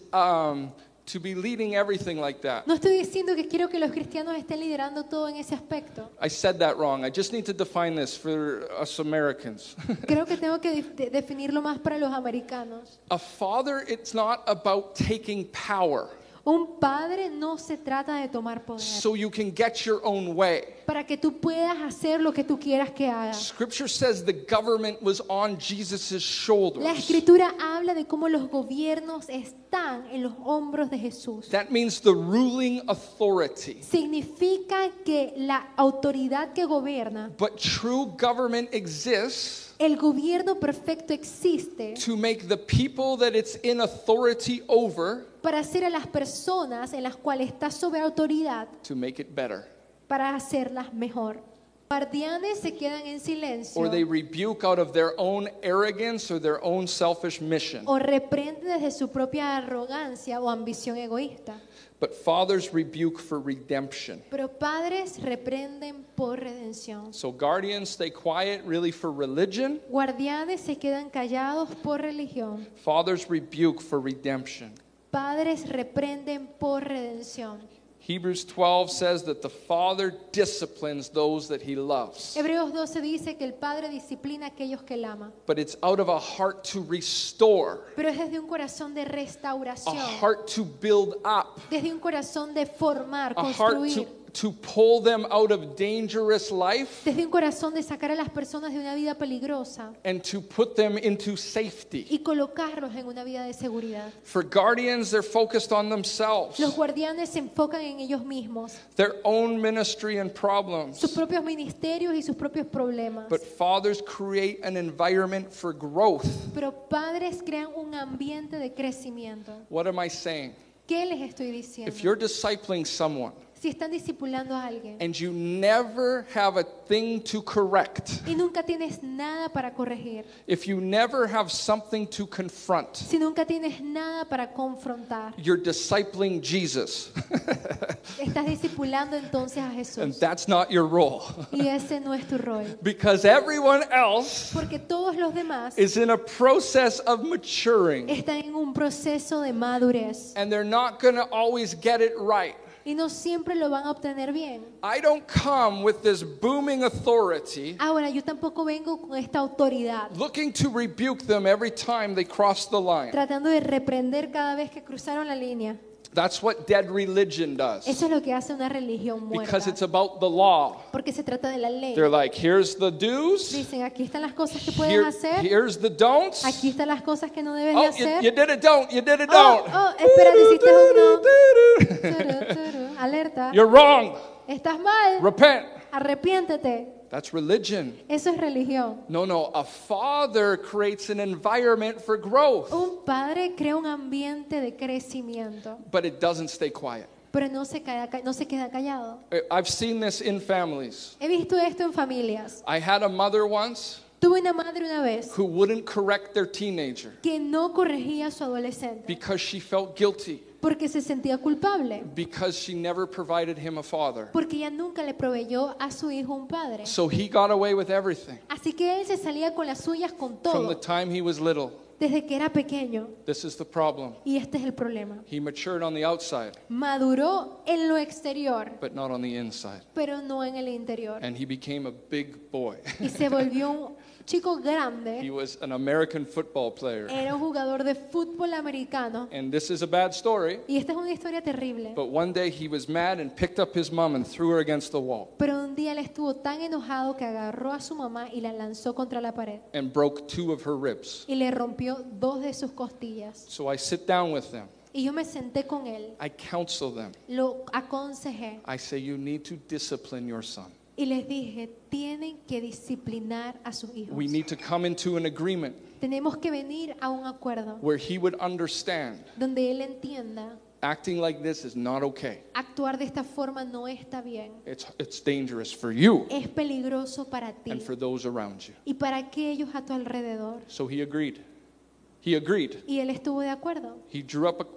to be leading everything like that. No estoy diciendo que quiero que los cristianos estén liderando todo en ese aspecto. I said that wrong. I just need to define this for us Americans. Creo que tengo que definirlo más para los americanos. A father, it's not about taking power Un padre no se trata de tomar poder so you can get your own way. para que tú puedas hacer lo que tú quieras que haga. Scripture says the government was on Jesus' La shoulders. escritura habla de cómo los gobiernos están en los hombros de Jesús. That means the ruling authority. Significa que la autoridad que gobierna, But true government exists el gobierno perfecto existe to make the people that it's in authority over para hacer a las personas en las cuales está sobre autoridad, to make it better. para hacerlas mejor. Guardianes se quedan en Or silencio they rebuke out of their own arrogance or their own selfish mission. o reprenden desde su propia arrogancia o ambición egoísta. But fathers rebuke for redemption. Pero padres reprenden por redención. So guardians stay quiet really for religion. Guardianes se quedan callados por religión. Fathers rebuke for redemption. Padres reprenden por redención. Hebrews 12 says that the father disciplines those that he loves. Hebreos 12 dice que el padre disciplina a aquellos que él ama. But it's out of a heart to restore, Pero es desde un corazón de a restauración, heart to build up, desde un corazón de formar, a heart construir, to pull them out of dangerous life desde un corazón de sacar a las personas de una vida peligrosa and to put them into safety. y colocarlos en una vida de seguridad. For guardians, they're focused on themselves, Los guardianes se enfocan en ellos mismos, their own ministry and problems. sus propios ministerios y sus propios problemas. But fathers create an environment for growth. Pero padres crean un ambiente de crecimiento. What am I saying? ¿Qué les estoy diciendo? If you're discipling someone Si están discipulando a alguien and you never have a thing to correct, y nunca tienes nada para corregir, if you never have something to confront, si nunca tienes nada para confrontar, you're discipling Jesus. estás discipulando entonces a And Jesús. that's not your role. Y ese no es tu rol. Because everyone else Porque todos los demás is in a process of maturing. están en un proceso de madurez And they're not going to always get it right. y no siempre lo van a obtener bien. I don't come with this booming authority Ahora, yo tampoco vengo con esta autoridad, looking to rebuke them every time they cross the line. tratando de reprender cada vez que cruzaron la línea. That's what dead religion does. Eso es lo que hace una religión muerta. Because it's about the law. Porque se trata de la ley. They're like, here's the do's, Dicen, aquí están las cosas que puedes here- hacer. here's the don'ts. Aquí están las cosas que no debes de Oh, hacer. you did it, don't. You did it, Oh, don't. oh, espera, hiciste un no. Turu, turu. Alerta. You're wrong. Estás mal. Repent. Arrepiéntete. That's religion. Eso es religión. No. A father creates an environment for growth, Un padre crea un ambiente de crecimiento, but it doesn't stay quiet. pero no se queda callado. I've seen this in families. He visto esto en familias. I had a mother once Tuve una madre una vez who wouldn't correct their teenager que no corregía a su adolescente because she felt guilty, porque se sentía culpable, because she never provided him a father. porque ella nunca le proveyó a su hijo un padre. So he got away with everything Así que él se salía con las suyas con from the todo time he was little. desde que era pequeño. This is the problem. Y este es el problema. He matured on the outside, Maduró en lo exterior, but not on the inside. pero no en el interior. And he became a big boy. Y se volvió chico He grande, was an American football player. era un jugador de fútbol americano. And this is a bad story, Y esta es una historia terrible. but one day he was mad and picked up his mom and threw her against the wall Pero un día él estuvo tan enojado que agarró a su mamá y la lanzó contra la pared. and broke 2 of her ribs. Y le rompió 2 de sus costillas. So I sit down with them. Y yo me senté con él, I counsel them. lo aconsejé I say, you need to discipline your son. y les dije, tienen que disciplinar a sus hijos. We need to come into an agreement Tenemos que venir a un acuerdo where he would understand donde él entienda, acting like this is not okay. actuar de esta forma no está bien. It's dangerous for you Es peligroso para ti and for those around you. y para aquellos a tu alrededor. So he agreed. He agreed. Y él estuvo de acuerdo.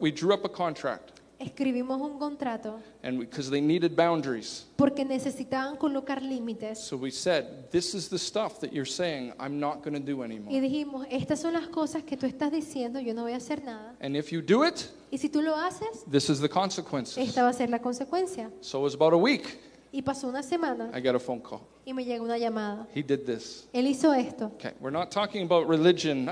We drew up a contract, Escribimos un contrato and because they needed boundaries. porque necesitaban colocar límites. So we said, this is the stuff that you're saying I'm not going to do Y anymore. dijimos, estas son las cosas que tú estás diciendo, yo no voy a hacer nada. And if you do it, Y si tú lo haces, this is the consequences. esta va a ser la consecuencia. So it was about a week. Y pasó una semana I got a phone call. y me llegó una llamada. He did this. Él hizo esto. Okay, we're not talking about religion.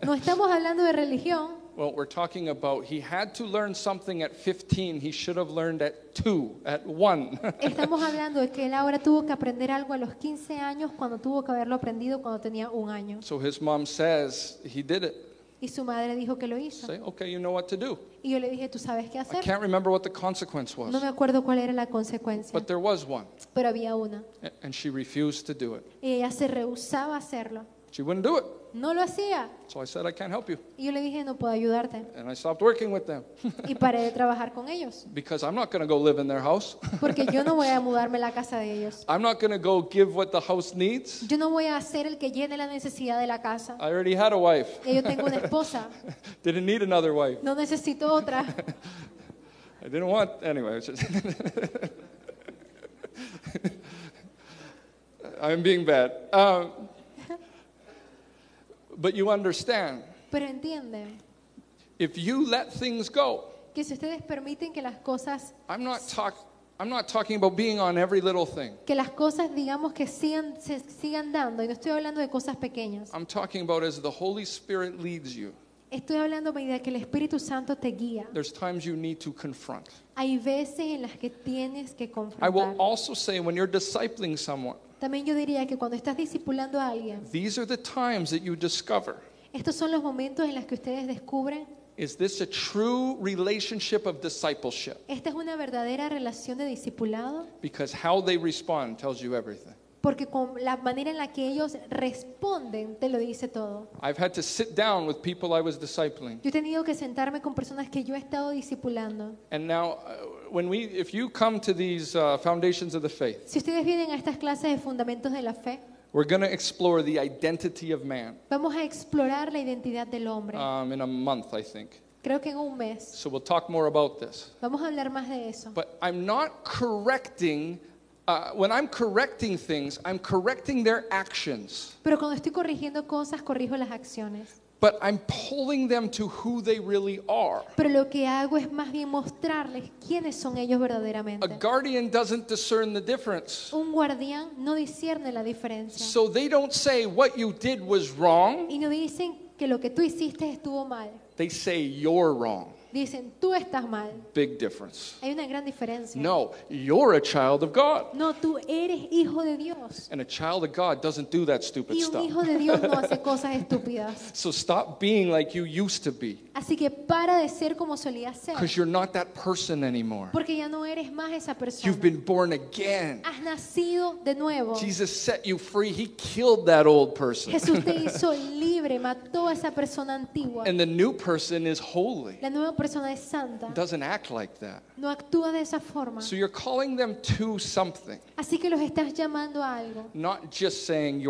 No estamos hablando de religión, Well, we're talking about he had to learn something at 15 he should have learned at 2, at 1. estamos hablando de que él ahora tuvo que aprender algo a los 15 años cuando tuvo que haberlo aprendido cuando tenía 1 año. So his mom says he did it. Y su madre dijo que lo hizo. Say, okay, you know what to do. Y yo le dije, ¿tú sabes qué I hacer? can't remember what the consequence No was, me acuerdo cuál era la consecuencia, but there was one. pero había una. And she refused to do it. Y ella se rehusaba a hacerlo. She wouldn't do it. No lo hacía. So I said, I can't help you. Y yo le dije, no puedo ayudarte. And I stopped working with them Y paré de trabajar con ellos. because I'm not going to go live in their house. Porque yo no voy a mudarme a la casa de ellos. I'm not going to go give what the house needs. Yo no voy a ser el que llene la necesidad de la casa. I already had a wife. Ya yo tengo una esposa. Didn't need another wife. No necesito otra. I didn't want, anyway. It's just I'm being bad. But you understand, Pero entienden if you let things go, que si ustedes permiten que las cosas, I'm not talking about being on every little thing. digamos que se sigan dando, y no estoy hablando de cosas pequeñas. I'm talking about as the Holy Spirit leads you, Estoy hablando a medida que el Espíritu Santo te guía. there's times you need to confront. Hay veces en las que tienes que I will confrontar. also say when you're discipling someone, También yo diría que cuando estás discipulando a alguien, these are the times that you discover, estos son los momentos en los que ustedes descubren, is this a true relationship of discipleship? esta es una verdadera relación de discipulado, Because how they respond tells you everything. porque con la manera en la que ellos responden te lo dice todo. I've had to sit down with people I was discipling. Yo he tenido que sentarme con personas que yo he estado discipulando. And now, if you come to these foundations of the faith, Si ustedes vienen a estas clases de fundamentos de la fe, we're going to explore the identity of man vamos a explorar la identidad del hombre. in a month, I think. Creo que en un mes So we'll talk more about this. vamos a hablar más de eso. But I'm not correcting, when I'm correcting things, I'm correcting their actions. Pero cuando estoy corrigiendo cosas, corrijo las acciones. But I'm pulling them to who they really are. Pero lo que hago es más bien mostrarles quiénes son ellos A verdaderamente. guardian doesn't discern the difference. Un guardián no discierne la diferencia. So they don't say what you did was wrong. Y no dicen que lo que tú hiciste estuvo mal. They say you're wrong. Dicen, tú estás mal. Big difference. Hay una gran diferencia. No, you're a child of God. No, tú eres hijo de Dios. And a child of God doesn't do that stupid Y un stuff. hijo de Dios no hace cosas estúpidas. So stop being like you used to be. Así que para de ser como solías ser. Because you're not that person anymore. Porque ya no eres más esa persona. You've been born again. Has nacido de nuevo. Jesus set you free. He killed that old person. Jesús te hizo libre, mató a esa persona antigua. And the new person is holy. La nueva persona es santa. Doesn't act like that. No actúa de esa forma. So you're calling them to something. Así que los estás llamando a algo. Not just saying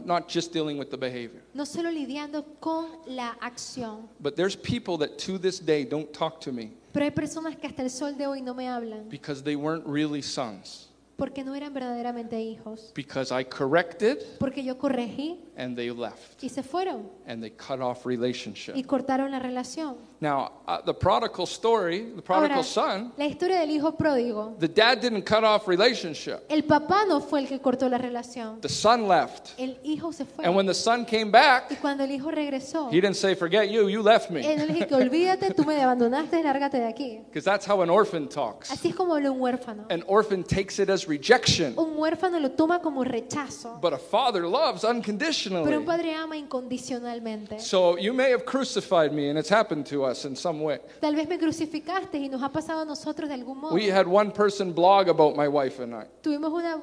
not just dealing with the behavior. No solo lidiando con la acción. But there's people that to this day don't talk to me Pero hay personas que hasta el sol de hoy no me hablan. because they weren't really sons. Porque no eran verdaderamente hijos. Because I corrected Porque yo corregí and they left y se fueron. and they cut off relationship. Y cortaron la relación. Now, the prodigal story, the prodigal Ahora, son, la historia del hijo pródigo. the dad didn't cut off relationship. El papá no fue el que cortó la relación. The son left. El hijo se fue. And when the son came Y back, cuando el hijo regresó, he didn't say, forget you, you left me. él no le dije que olvídate, tú me abandonaste, lárgate de aquí. Because that's how an orphan talks. Así es como habla un huérfano. An orphan takes it as rejection. Un huérfano lo toma como rechazo, But a father loves pero un unconditionally. padre ama incondicionalmente. So you may have crucified me, and it's happened to us in some way. Tal vez me crucificaste y nos ha pasado a nosotros de algún modo. We had one person blog about my wife and I. Tuvimos una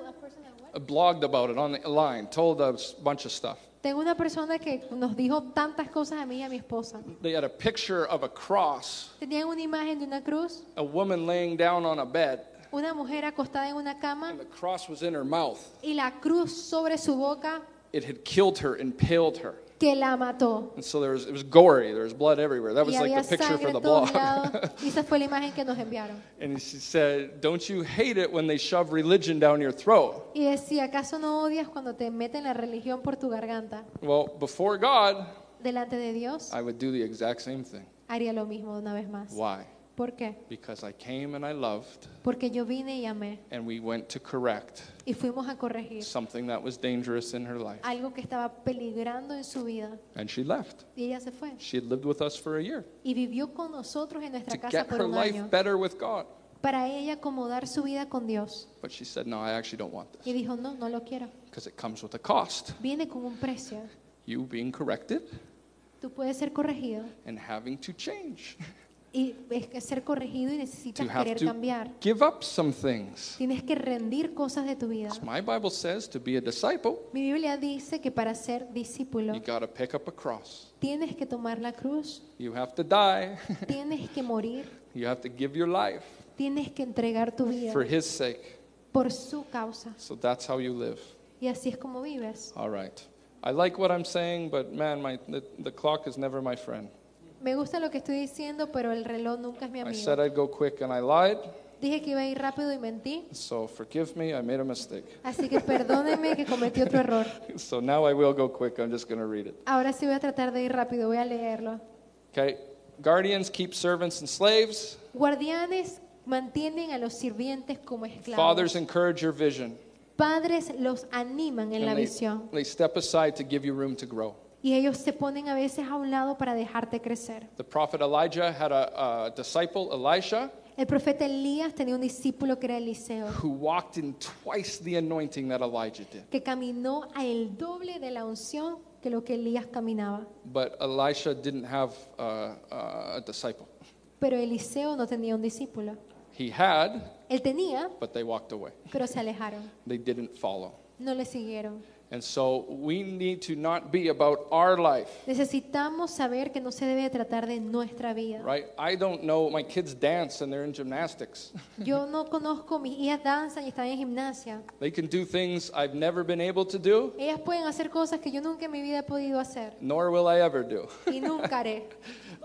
Blogged about it online, told us a bunch of stuff. tengo una persona que nos dijo tantas cosas a mí y a mi esposa. They had a picture of a cross, Tenían una imagen de una cruz, a woman laying down on a bed, una mujer acostada en una cama and the cross was in her mouth. y la cruz sobre su boca It had killed her, impaled her. que la mató. And so it was gory. There was blood everywhere. That was Y like había the picture sangre for en the todos blog. lados. Y esa fue la imagen que nos enviaron. And she said, don't you hate it when they shove religion down your throat? Y decía, ¿acaso no odias cuando te meten la religión por tu garganta? Well, before God, Delante de Dios, I would do the exact same thing. haría lo mismo una vez más. Why? ¿Por qué? Because I came and I loved, Porque yo vine y amé and we went to correct y fuimos a corregir something that was dangerous in her life. algo que estaba peligrando en su vida. And she left. Y ella se fue. She had lived with us for a year Y vivió con nosotros en to nuestra casa get por her un life año. better with God. Para ella acomodar su vida con Dios. But she said, no, I actually don't want Y this dijo, no, no lo quiero. because it comes with a cost. Viene con un precio. You being corrected Tú puedes ser corregido. and having to change. Y es que ser corregido y To necesitas have querer to cambiar. give up some things. Tienes que rendir cosas de tu vida. My Bible says to be a disciple, Mi Biblia dice que para ser discípulo you got to pick up a cross. tienes que tomar la cruz, You have to die. tienes que morir, You have to give your life tienes que entregar tu vida for His sake. por su causa. So that's how you live. Y así es como vives. All right. I like what I'm saying, but man, the clock is never my friend. Me gusta lo que estoy diciendo, pero el reloj nunca es mi I amigo. said I'd go quick and I lied. Dije que iba a ir rápido y mentí, So forgive me, I made a mistake. así que perdóneme que cometí otro error. So now I will go quick. I'm just going to read it. Ahora sí voy a tratar de ir rápido, voy a leerlo. Okay. Guardians keep servants and slaves. Guardianes mantienen a los sirvientes como esclavos. Fathers encourage your vision. Padres los animan en la And visión. they step aside to give you room to grow. Y ellos se ponen a veces a un lado para dejarte crecer. The prophet Elijah had a disciple, Elisha, El profeta Elías tenía un discípulo que era Eliseo, who walked in twice the anointing that Elijah did. que caminó a el doble de la unción que lo que Elías caminaba. But Elisha didn't have a disciple. Pero Eliseo no tenía un discípulo. He had, Él tenía, but they walked away. pero se alejaron. They didn't follow. No le siguieron. And so we need to not be about our life, Necesitamos saber que no se debe tratar de nuestra vida. right? I don't know. My kids dance and they're in gymnastics. Yo no conozco, mis hijas danzan y están en gimnasia. They can do things I've never been able to do, Ellas pueden hacer cosas que yo nunca en mi vida he podido hacer nor will I ever do. y nunca haré.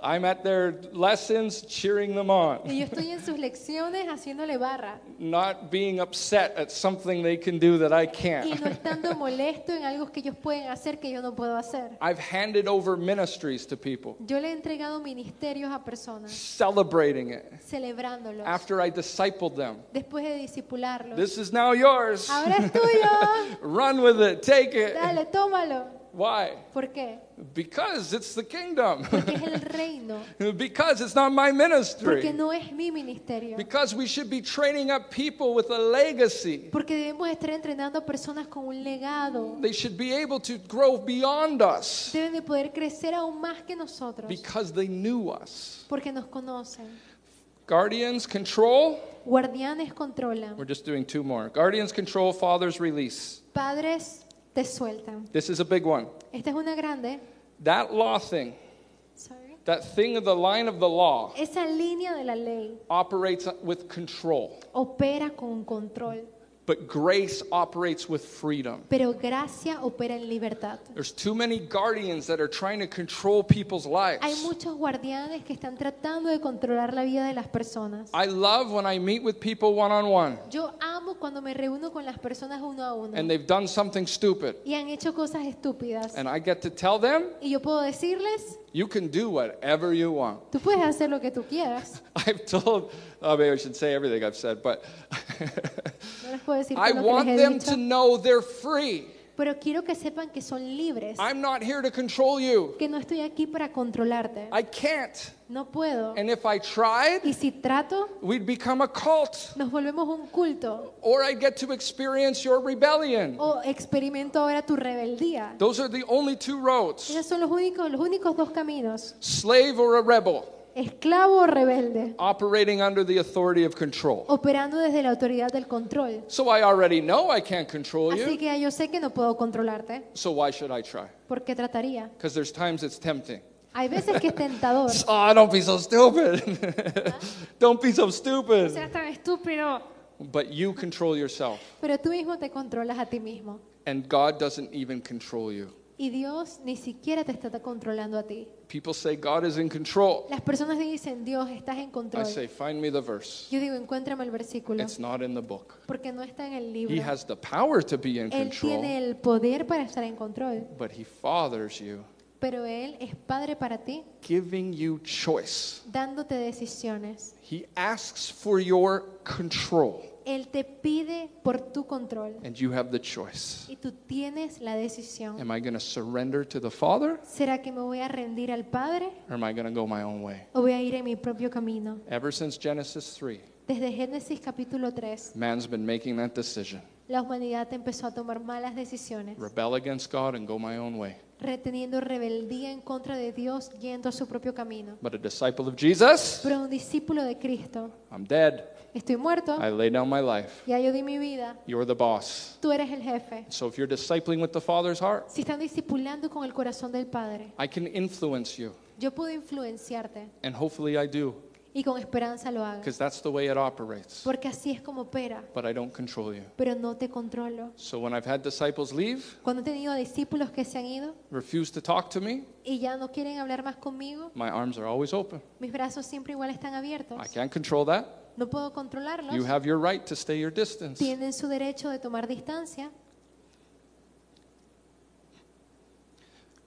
I'm at their lessons cheering them on, Y yo estoy en sus lecciones haciéndole barra not being upset at something they can do that I y can't. no estando molesto en algo que ellos pueden hacer que yo no puedo hacer. I've handed over ministries to people, Yo le he entregado ministerios a personas, celebrating it celebrándolos, after I discipled them. después de discipularlos. This is now yours. Ahora es tuyo, Run with it, take it. dale, tómalo. Why? ¿Por qué? Because it's the kingdom. Porque es el reino, Because it's not my porque ministry. no es mi ministerio. Because we should be training up people with a legacy. Porque debemos estar entrenando a personas con un legado. They should be able to grow beyond us Deben de poder crecer aún más que nosotros, because they knew us. porque nos conocen. Guardians control. Guardianes controlan, We're just doing two more. Guardians control, fathers release. padres te sueltan. This is a big one. Esta es una grande. That law thing, Sorry. that thing of the line of the law, Esa línea de la ley operates with control. opera con control, But grace operates with freedom. pero gracia opera en libertad. There's too many guardians that are trying to control people's Hay lives. muchos guardianes que están tratando de controlar la vida de las personas. I love when I meet with people one-on-one. Yo amo amo cuando me reúno con las personas uno a uno and they've done something stupid. y han hecho cosas estúpidas. And I get to tell them, Y yo puedo decirles, you can do whatever you want. tú puedes hacer lo que tú quieras. I've told, maybe I should say everything I've said, but No les puedo decir I todo lo que want les he them dicho, to know they're free. pero quiero que sepan que son libres, I'm not here to control you. que no estoy aquí para controlarte. I can't. No puedo. And if I tried, Y si trato, we'd become a cult. nos volvemos un culto. Or I get to experience your rebellion. O experimento ahora tu rebeldía. Those are the only two roads. Esos son los únicos dos caminos. Slave or a rebel, Esclavo o rebelde, operating under the authority of control. operando desde la autoridad del control. So I already know I can't control Así you. que yo sé que no puedo controlarte. So why should I try? ¿Por qué trataría? Because there's times it's tempting. Hay veces que es tentador. Oh, don't be so stupid. Don't be so No stupid. seas tan estúpido. But you control yourself. Pero tú mismo te controlas a ti mismo. And God doesn't even control you. Y Dios ni siquiera te está controlando a ti. People say God is in control. Las personas dicen, Dios, estás en I control. say, find me the verse. Yo digo, encuéntrame el versículo. It's not in the book. Porque no está en el He libro. has the power to be in Él tiene control, el poder para estar en control. but He fathers you, Pero Él es Padre para ti, giving you choice. dándote decisiones. He asks for your control, Él te pide por tu control. and you have the choice. Y tú tienes la decisión. Am I going to surrender to the Father, ¿Será que me voy a rendir al Padre or am I going to go my own way? o voy a ir en mi propio camino? Ever since Genesis 3, Desde Génesis capítulo 3, man's been making that decision. la humanidad empezó a tomar malas decisiones, Rebel against God and go my own way. reteniendo rebeldía en contra de Dios, yendo a su propio camino. But a disciple of Jesus, Pero un discípulo de Cristo, I'm dead. estoy muerto, I lay down my life. ya yo di mi vida, You're the boss. tú eres el jefe. So if you're discipling with the Father's heart, Si están discipulando con el corazón del Padre, I can influence you. yo puedo influenciarte And hopefully I do, y con esperanza lo haga. because that's the way it operates. Porque así es como opera, But I don't control you. pero no te controlo. So when I've had disciples leave, Cuando he tenido discípulos que se han ido refuse to talk to me, y ya no quieren hablar más conmigo, my arms are always open. mis brazos siempre igual están abiertos. I can't control that. No puedo controlarlos. You have your right to stay your distance. Tienen su derecho de tomar distancia,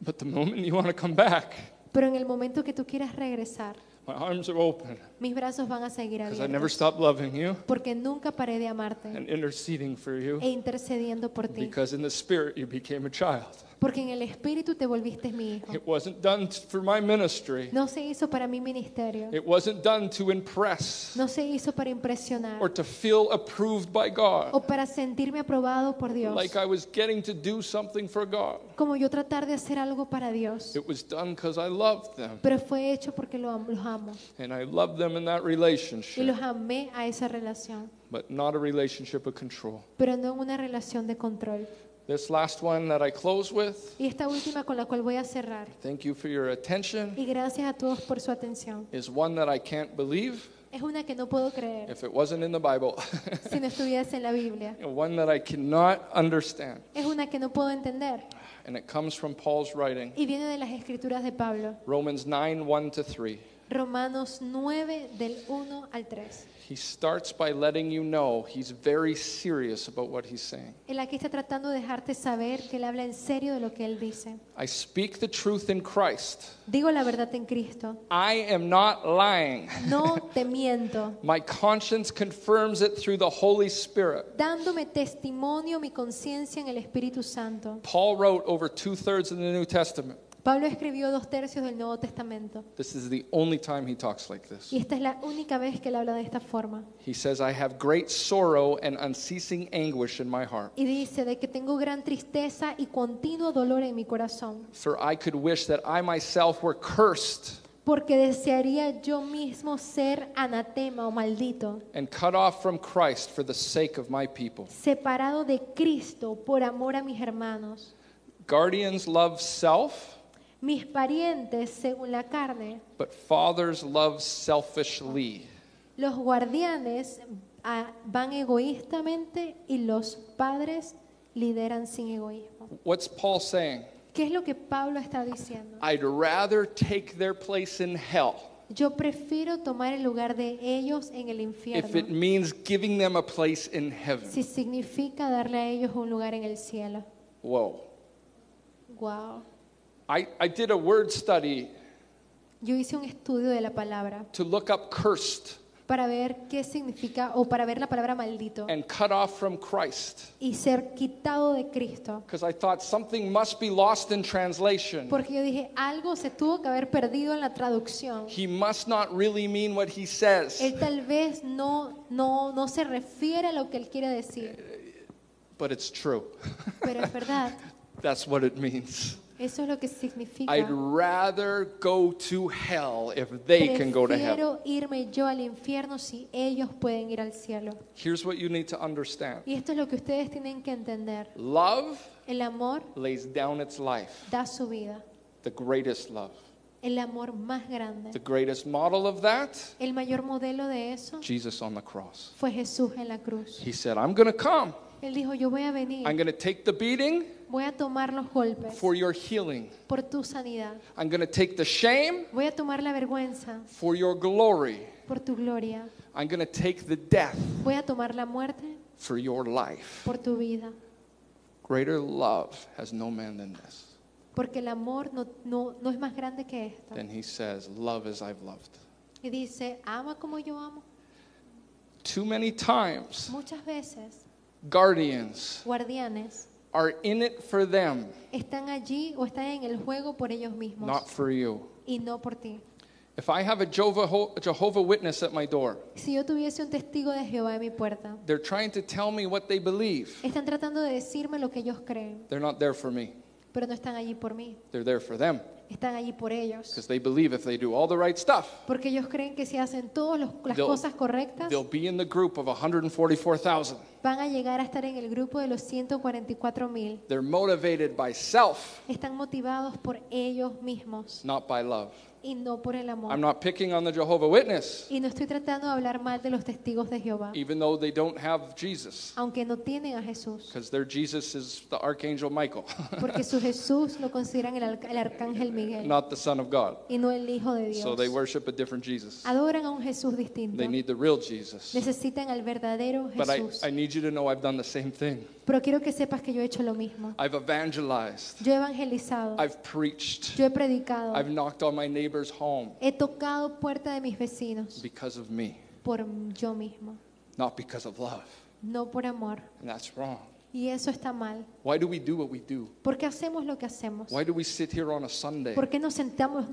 But the moment you want to come back, pero en el momento que tú quieras regresar, my arms are open. mis brazos van a seguir Because I never abiertos. stopped loving you Porque nunca paré de amarte and interceding for you. e intercediendo por ti. Because in the Spirit you became a child. Porque en el Espíritu te volviste mi hijo. It wasn't done for my ministry. No se hizo para mi ministerio. It wasn't done to impress No se hizo para impresionar or to feel approved by God. o para sentirme aprobado por Dios. Like I was getting to do something for God. Como yo tratar de hacer algo para Dios. It was done because I loved them. Pero fue hecho porque los amo. And I loved them in that Y relationship. los amé a esa relación. But not a relationship of control. Pero no en una relación de control. This last one that I close with, Y esta última con la cual voy a cerrar. thank you for your attention, Y gracias a todos por su atención. is one that I can't believe Es una que no puedo creer if it wasn't in the Bible. si no estuviese en la Biblia. One that I cannot understand. Es una que no puedo entender. And it comes from Paul's writing, Y viene de las escrituras de Pablo. Romans 9:1-3. Romanos 9 del 1 al 3. He starts by letting you know he's very serious about what he's saying. Él aquí está tratando de dejarte saber que él habla en serio de lo que él dice. I speak the truth in Christ. Digo la verdad en Cristo. I am not lying. No te miento. My conscience confirms it through the Holy Spirit. Dándome testimonio mi conciencia en el Espíritu Santo. Paul wrote over 2/3 of the New Testament. Pablo escribió 2/3 del Nuevo Testamento. This is the only time he talks like this. Y esta es la única vez que él habla de esta forma. He says, I have great sorrow and unceasing anguish in my heart. Y dice de que tengo gran tristeza y continuo dolor en mi corazón. For I could wish that I myself were cursed Porque desearía yo mismo ser anatema o maldito, and cut off from Christ for the sake of my people. separado de Cristo por amor a mis hermanos. Guardians love self, Mis parientes según la carne, but fathers love selfishly. los guardianes van egoístamente y los padres lideran sin egoísmo. What's Paul saying? ¿Qué es lo que Pablo está diciendo? I'd rather take their place in hell Yo prefiero tomar el lugar de ellos en el if infierno it means giving them a place in heaven. si significa darle a ellos un lugar en el cielo. Whoa. Wow. I did a word study Yo hice un estudio de la palabra to look up cursed para ver qué significa o para ver la palabra maldito and cut off from Christ. y ser quitado de Cristo. Because I thought something must be lost in translation. Porque yo dije, algo se tuvo que haber perdido en la traducción. He must not really mean what he says. Él tal vez no se refiere a lo que él quiere decir, But it's true. pero es verdad. That's what it means. Eso es lo que significa. I'd rather go to hell if they can go to heaven. Prefiero irme yo al infierno si ellos pueden ir al cielo. Here's what you need to understand. Y esto es lo que ustedes tienen que entender. Love El amor lays down its life. da su vida. The greatest love. El amor más grande. The greatest model of that, El mayor modelo de eso Jesus on the cross. fue Jesús en la cruz. He said, I'm going to come. Él dijo, yo voy a venir, I'm going to take the beating voy a tomar los golpes for your healing. por tu sanidad. I'm going to take the shame Voy a tomar la vergüenza for your glory. por tu gloria. I'm going to take the death Voy a tomar la muerte for your life. por tu vida. Greater love has no man than this. Porque el amor no es más grande que esto. Then he says, love as I've loved. Y dice, ama como yo amo. Too many times, Muchas veces, guardians guardianes are in it for them, están allí o están en el juego por ellos mismos not for you. y no por ti. If I have a Jehovah Witness at my door, Si yo tuviese un testigo de Jehová en mi puerta, they're trying to tell me what they believe. están tratando de decirme lo que ellos creen, They're not there for me. pero no están allí por mí, They're there for them están allí por ellos. because they believe if they do all the right stuff, Porque ellos creen que si hacen todas las They'll- cosas correctas, they'll be in the group of 144,000. van a llegar a estar en el grupo de los 144,000. They're motivated by self, Están motivados por ellos mismos not by love. y no por el amor. I'm not picking on the Jehovah Witness, Y no estoy tratando de hablar mal de los testigos de Jehová, even though they don't have Jesus, aunque no tienen a Jesús, because their Jesus is the Archangel Michael, porque su Jesús lo consideran el arcángel Miguel not the Son of God. y no el Hijo de Dios. So they worship a different Jesus. Adoran a un Jesús distinto. They need the real Jesus. Necesitan al verdadero But Jesús. I need you to know I've done the same thing. Pero quiero que sepas que yo he hecho lo mismo. I've evangelized. Yo he evangelizado, I've preached. yo he predicado, I've knocked on my neighbor's home he tocado puerta de mis vecinos because of me, por yo mismo, not because of love. no por amor. And that's wrong. Y eso está mal. Why do we do what we do? ¿Por qué hacemos lo que hacemos? Why do we sit here on a Sunday? ¿Por qué nos sentamos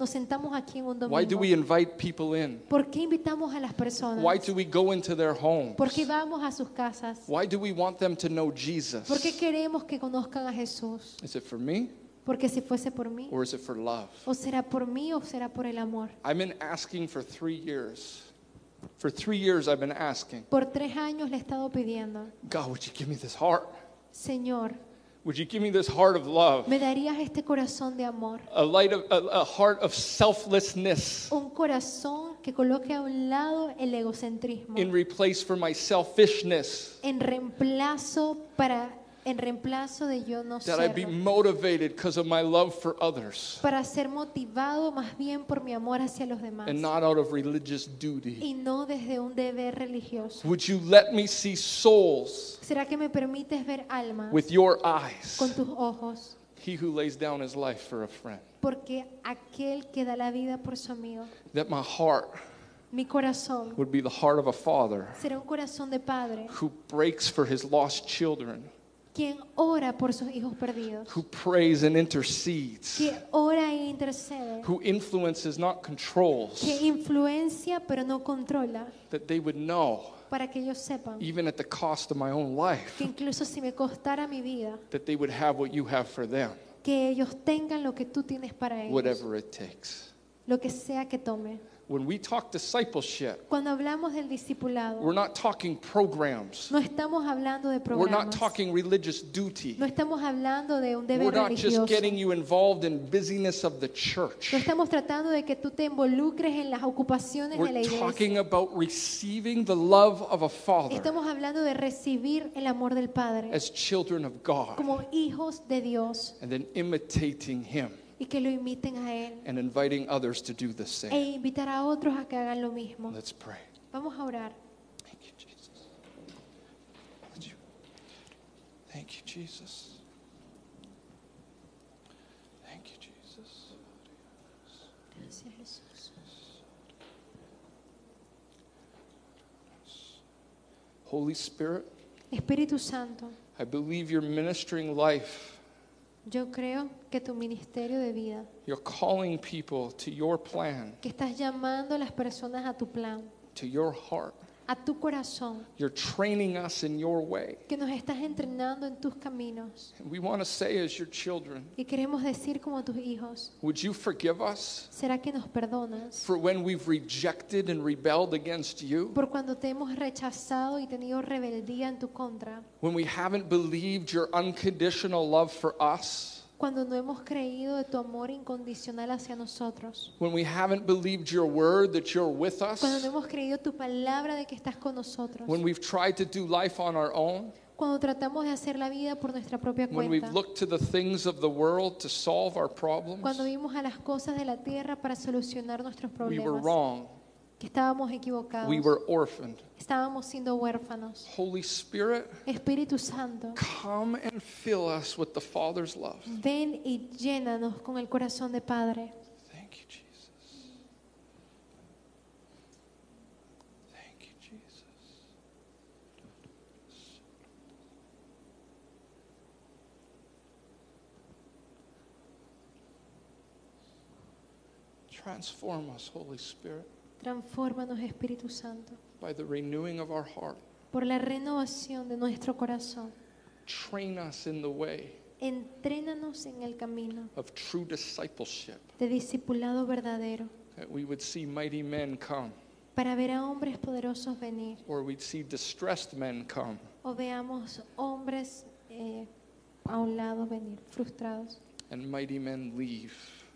aquí en un Why do domingo? we invite people in? ¿Por qué invitamos a las personas? Why do we go into their homes? ¿Por qué vamos a sus casas? Why do we want them to know ¿Por qué Jesus? queremos que conozcan a Jesús? Is it for me Porque si fuese por mí, or is it for love? o será por mí o será por el amor. I've been asking for 3 years. For 3 years I've been asking, Por 3 años le he estado pidiendo, God, would you give me this heart? Señor, Would you give me this heart of love? ¿me darías este corazón de amor? A heart of selflessness Un corazón que coloque a un lado el egocentrismo in replace for my selfishness. en reemplazo de yo no That I be serlo, motivated because of my love for others para ser motivado más bien por mi amor hacia los demás and not out of religious duty. y no desde un deber religioso. Would you let me see souls ¿Será que me permites ver almas with your eyes? con tus ojos? He who lays down his life for a friend. Porque aquel que da la vida por su amigo, That my heart mi corazón would be the heart of a father será un corazón de padre who breaks for his lost children, quien ora por sus hijos perdidos, who prays and intercedes, que ora e intercede, who influences, not controls, que influencia pero no controla, that they would know, para que ellos sepan even at the cost of my own life, que incluso si me costara mi vida, that they would have what you have for them, que ellos tengan lo que tú tienes para ellos, whatever it takes. lo que sea que tome. When we talk discipleship, Cuando hablamos del discipulado, we're not talking programs. no estamos hablando de We're not programas, talking religious duty. no estamos hablando de un deber We're not just religioso. getting you involved in busyness of the church. No estamos tratando de que tú te involucres en las ocupaciones de la We're iglesia. talking about receiving the love of a father Estamos hablando de recibir el amor del Padre as children of God como hijos de Dios and then imitating him. y que lo imiten a Él and inviting others to do the e same. invitar a otros a que hagan lo mismo. Let's pray. Vamos a orar. Thank you, Jesus. Thank you, Jesus. Thank you, Jesus. Gracias, Jesús. Holy Spirit, Espíritu Santo, I believe you're ministering life. yo creo que tu ministerio de vida, You're calling people to your plan, que estás llamando a las personas a tu plan, to your heart. a tu corazón, You're training us in your way. que nos estás entrenando en tus caminos. And we want to say as your children, Y queremos decir como tus hijos, would you forgive us ¿será que nos perdonas for when we've rejected and rebelled against you? por cuando te hemos rechazado y tenido rebeldía en tu contra? When we haven't believed your unconditional love for us? Cuando no hemos creído de tu amor incondicional hacia nosotros. When we haven't believed your word that you're with Cuando no us? hemos creído tu palabra de que estás con nosotros. When we've tried to do life on our own? Cuando tratamos de hacer la vida por nuestra propia When we've cuenta. looked to the things of the world to solve our problems? Cuando vimos a las cosas de la tierra para solucionar nuestros We were problemas. wrong. Que estábamos equivocados. We were orphaned. Estábamos siendo huérfanos. Holy Spirit, Espíritu Santo, come and fill us with the Father's love. ven y llénanos con el corazón de Padre. Thank you, Jesus. Thank you, Jesus. Transform us, Holy Spirit, Transfórmanos, Espíritu Santo, by the renewing of our heart. por la renovación de nuestro corazón. Train us in the way Entrénanos en el camino of true discipleship, de discipulado verdadero, that we would see mighty men come, para ver a hombres poderosos venir, or we'd see distressed men come, o veamos hombres a un lado venir, frustrados, and mighty men leave.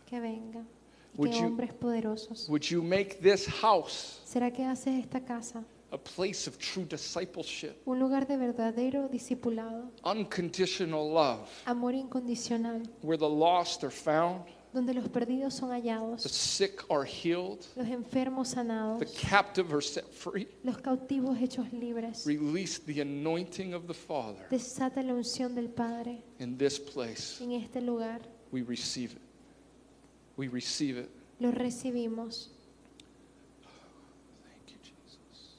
que vengan, y Would que you- hombres poderosos. Would you make this house ¿Será que haces esta casa a place of true discipleship, un lugar de verdadero discipulado, unconditional love, amor incondicional, where the lost are found, donde los perdidos son the hallados, sick are healed, los enfermos sanados, the captive are set free? los cautivos hechos libres? Release the anointing of the Father Desata la unción del Padre in this place. en este lugar. We receive it. We receive it. Lo recibimos. Thank you, Jesus.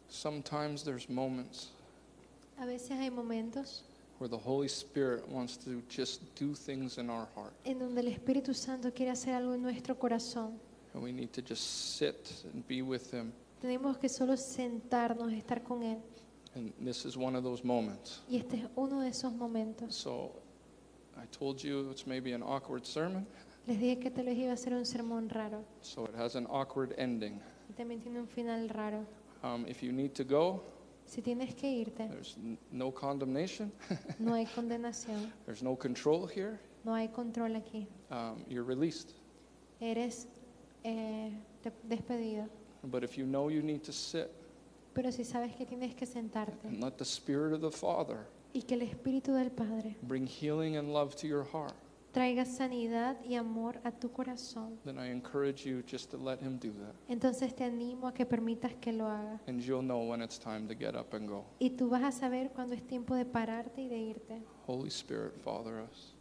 Sometimes there's moments A veces hay momentos where the Holy Spirit wants to just do things in our heart. en donde el Espíritu Santo quiere hacer algo en nuestro corazón. And we need to just sit and be with Him. Tenemos que solo sentarnos, estar con Él. And this is one of those moments. Y este es uno de esos momentos. So I told you it's maybe an awkward sermon, Les dije que tal vez iba a ser un sermón raro. so it has an awkward ending. Y también tiene un final raro. If you need to go, Si tienes que irte, there's no condemnation. no hay condenación, There's no control here. no hay control aquí. You're released. Eres despedido. But if you know you need to sit Pero si sabes que tienes que sentarte and let the Spirit of the Father y que el Espíritu del Padre bring healing and love to your heart, traiga sanidad y amor a tu corazón, then I encourage you just to let Him do that. entonces te animo a que permitas que lo haga. And you'll know when it's time to get up and go. Y tú vas a saber cuando es tiempo de pararte y de irte. Holy Spirit, Father us.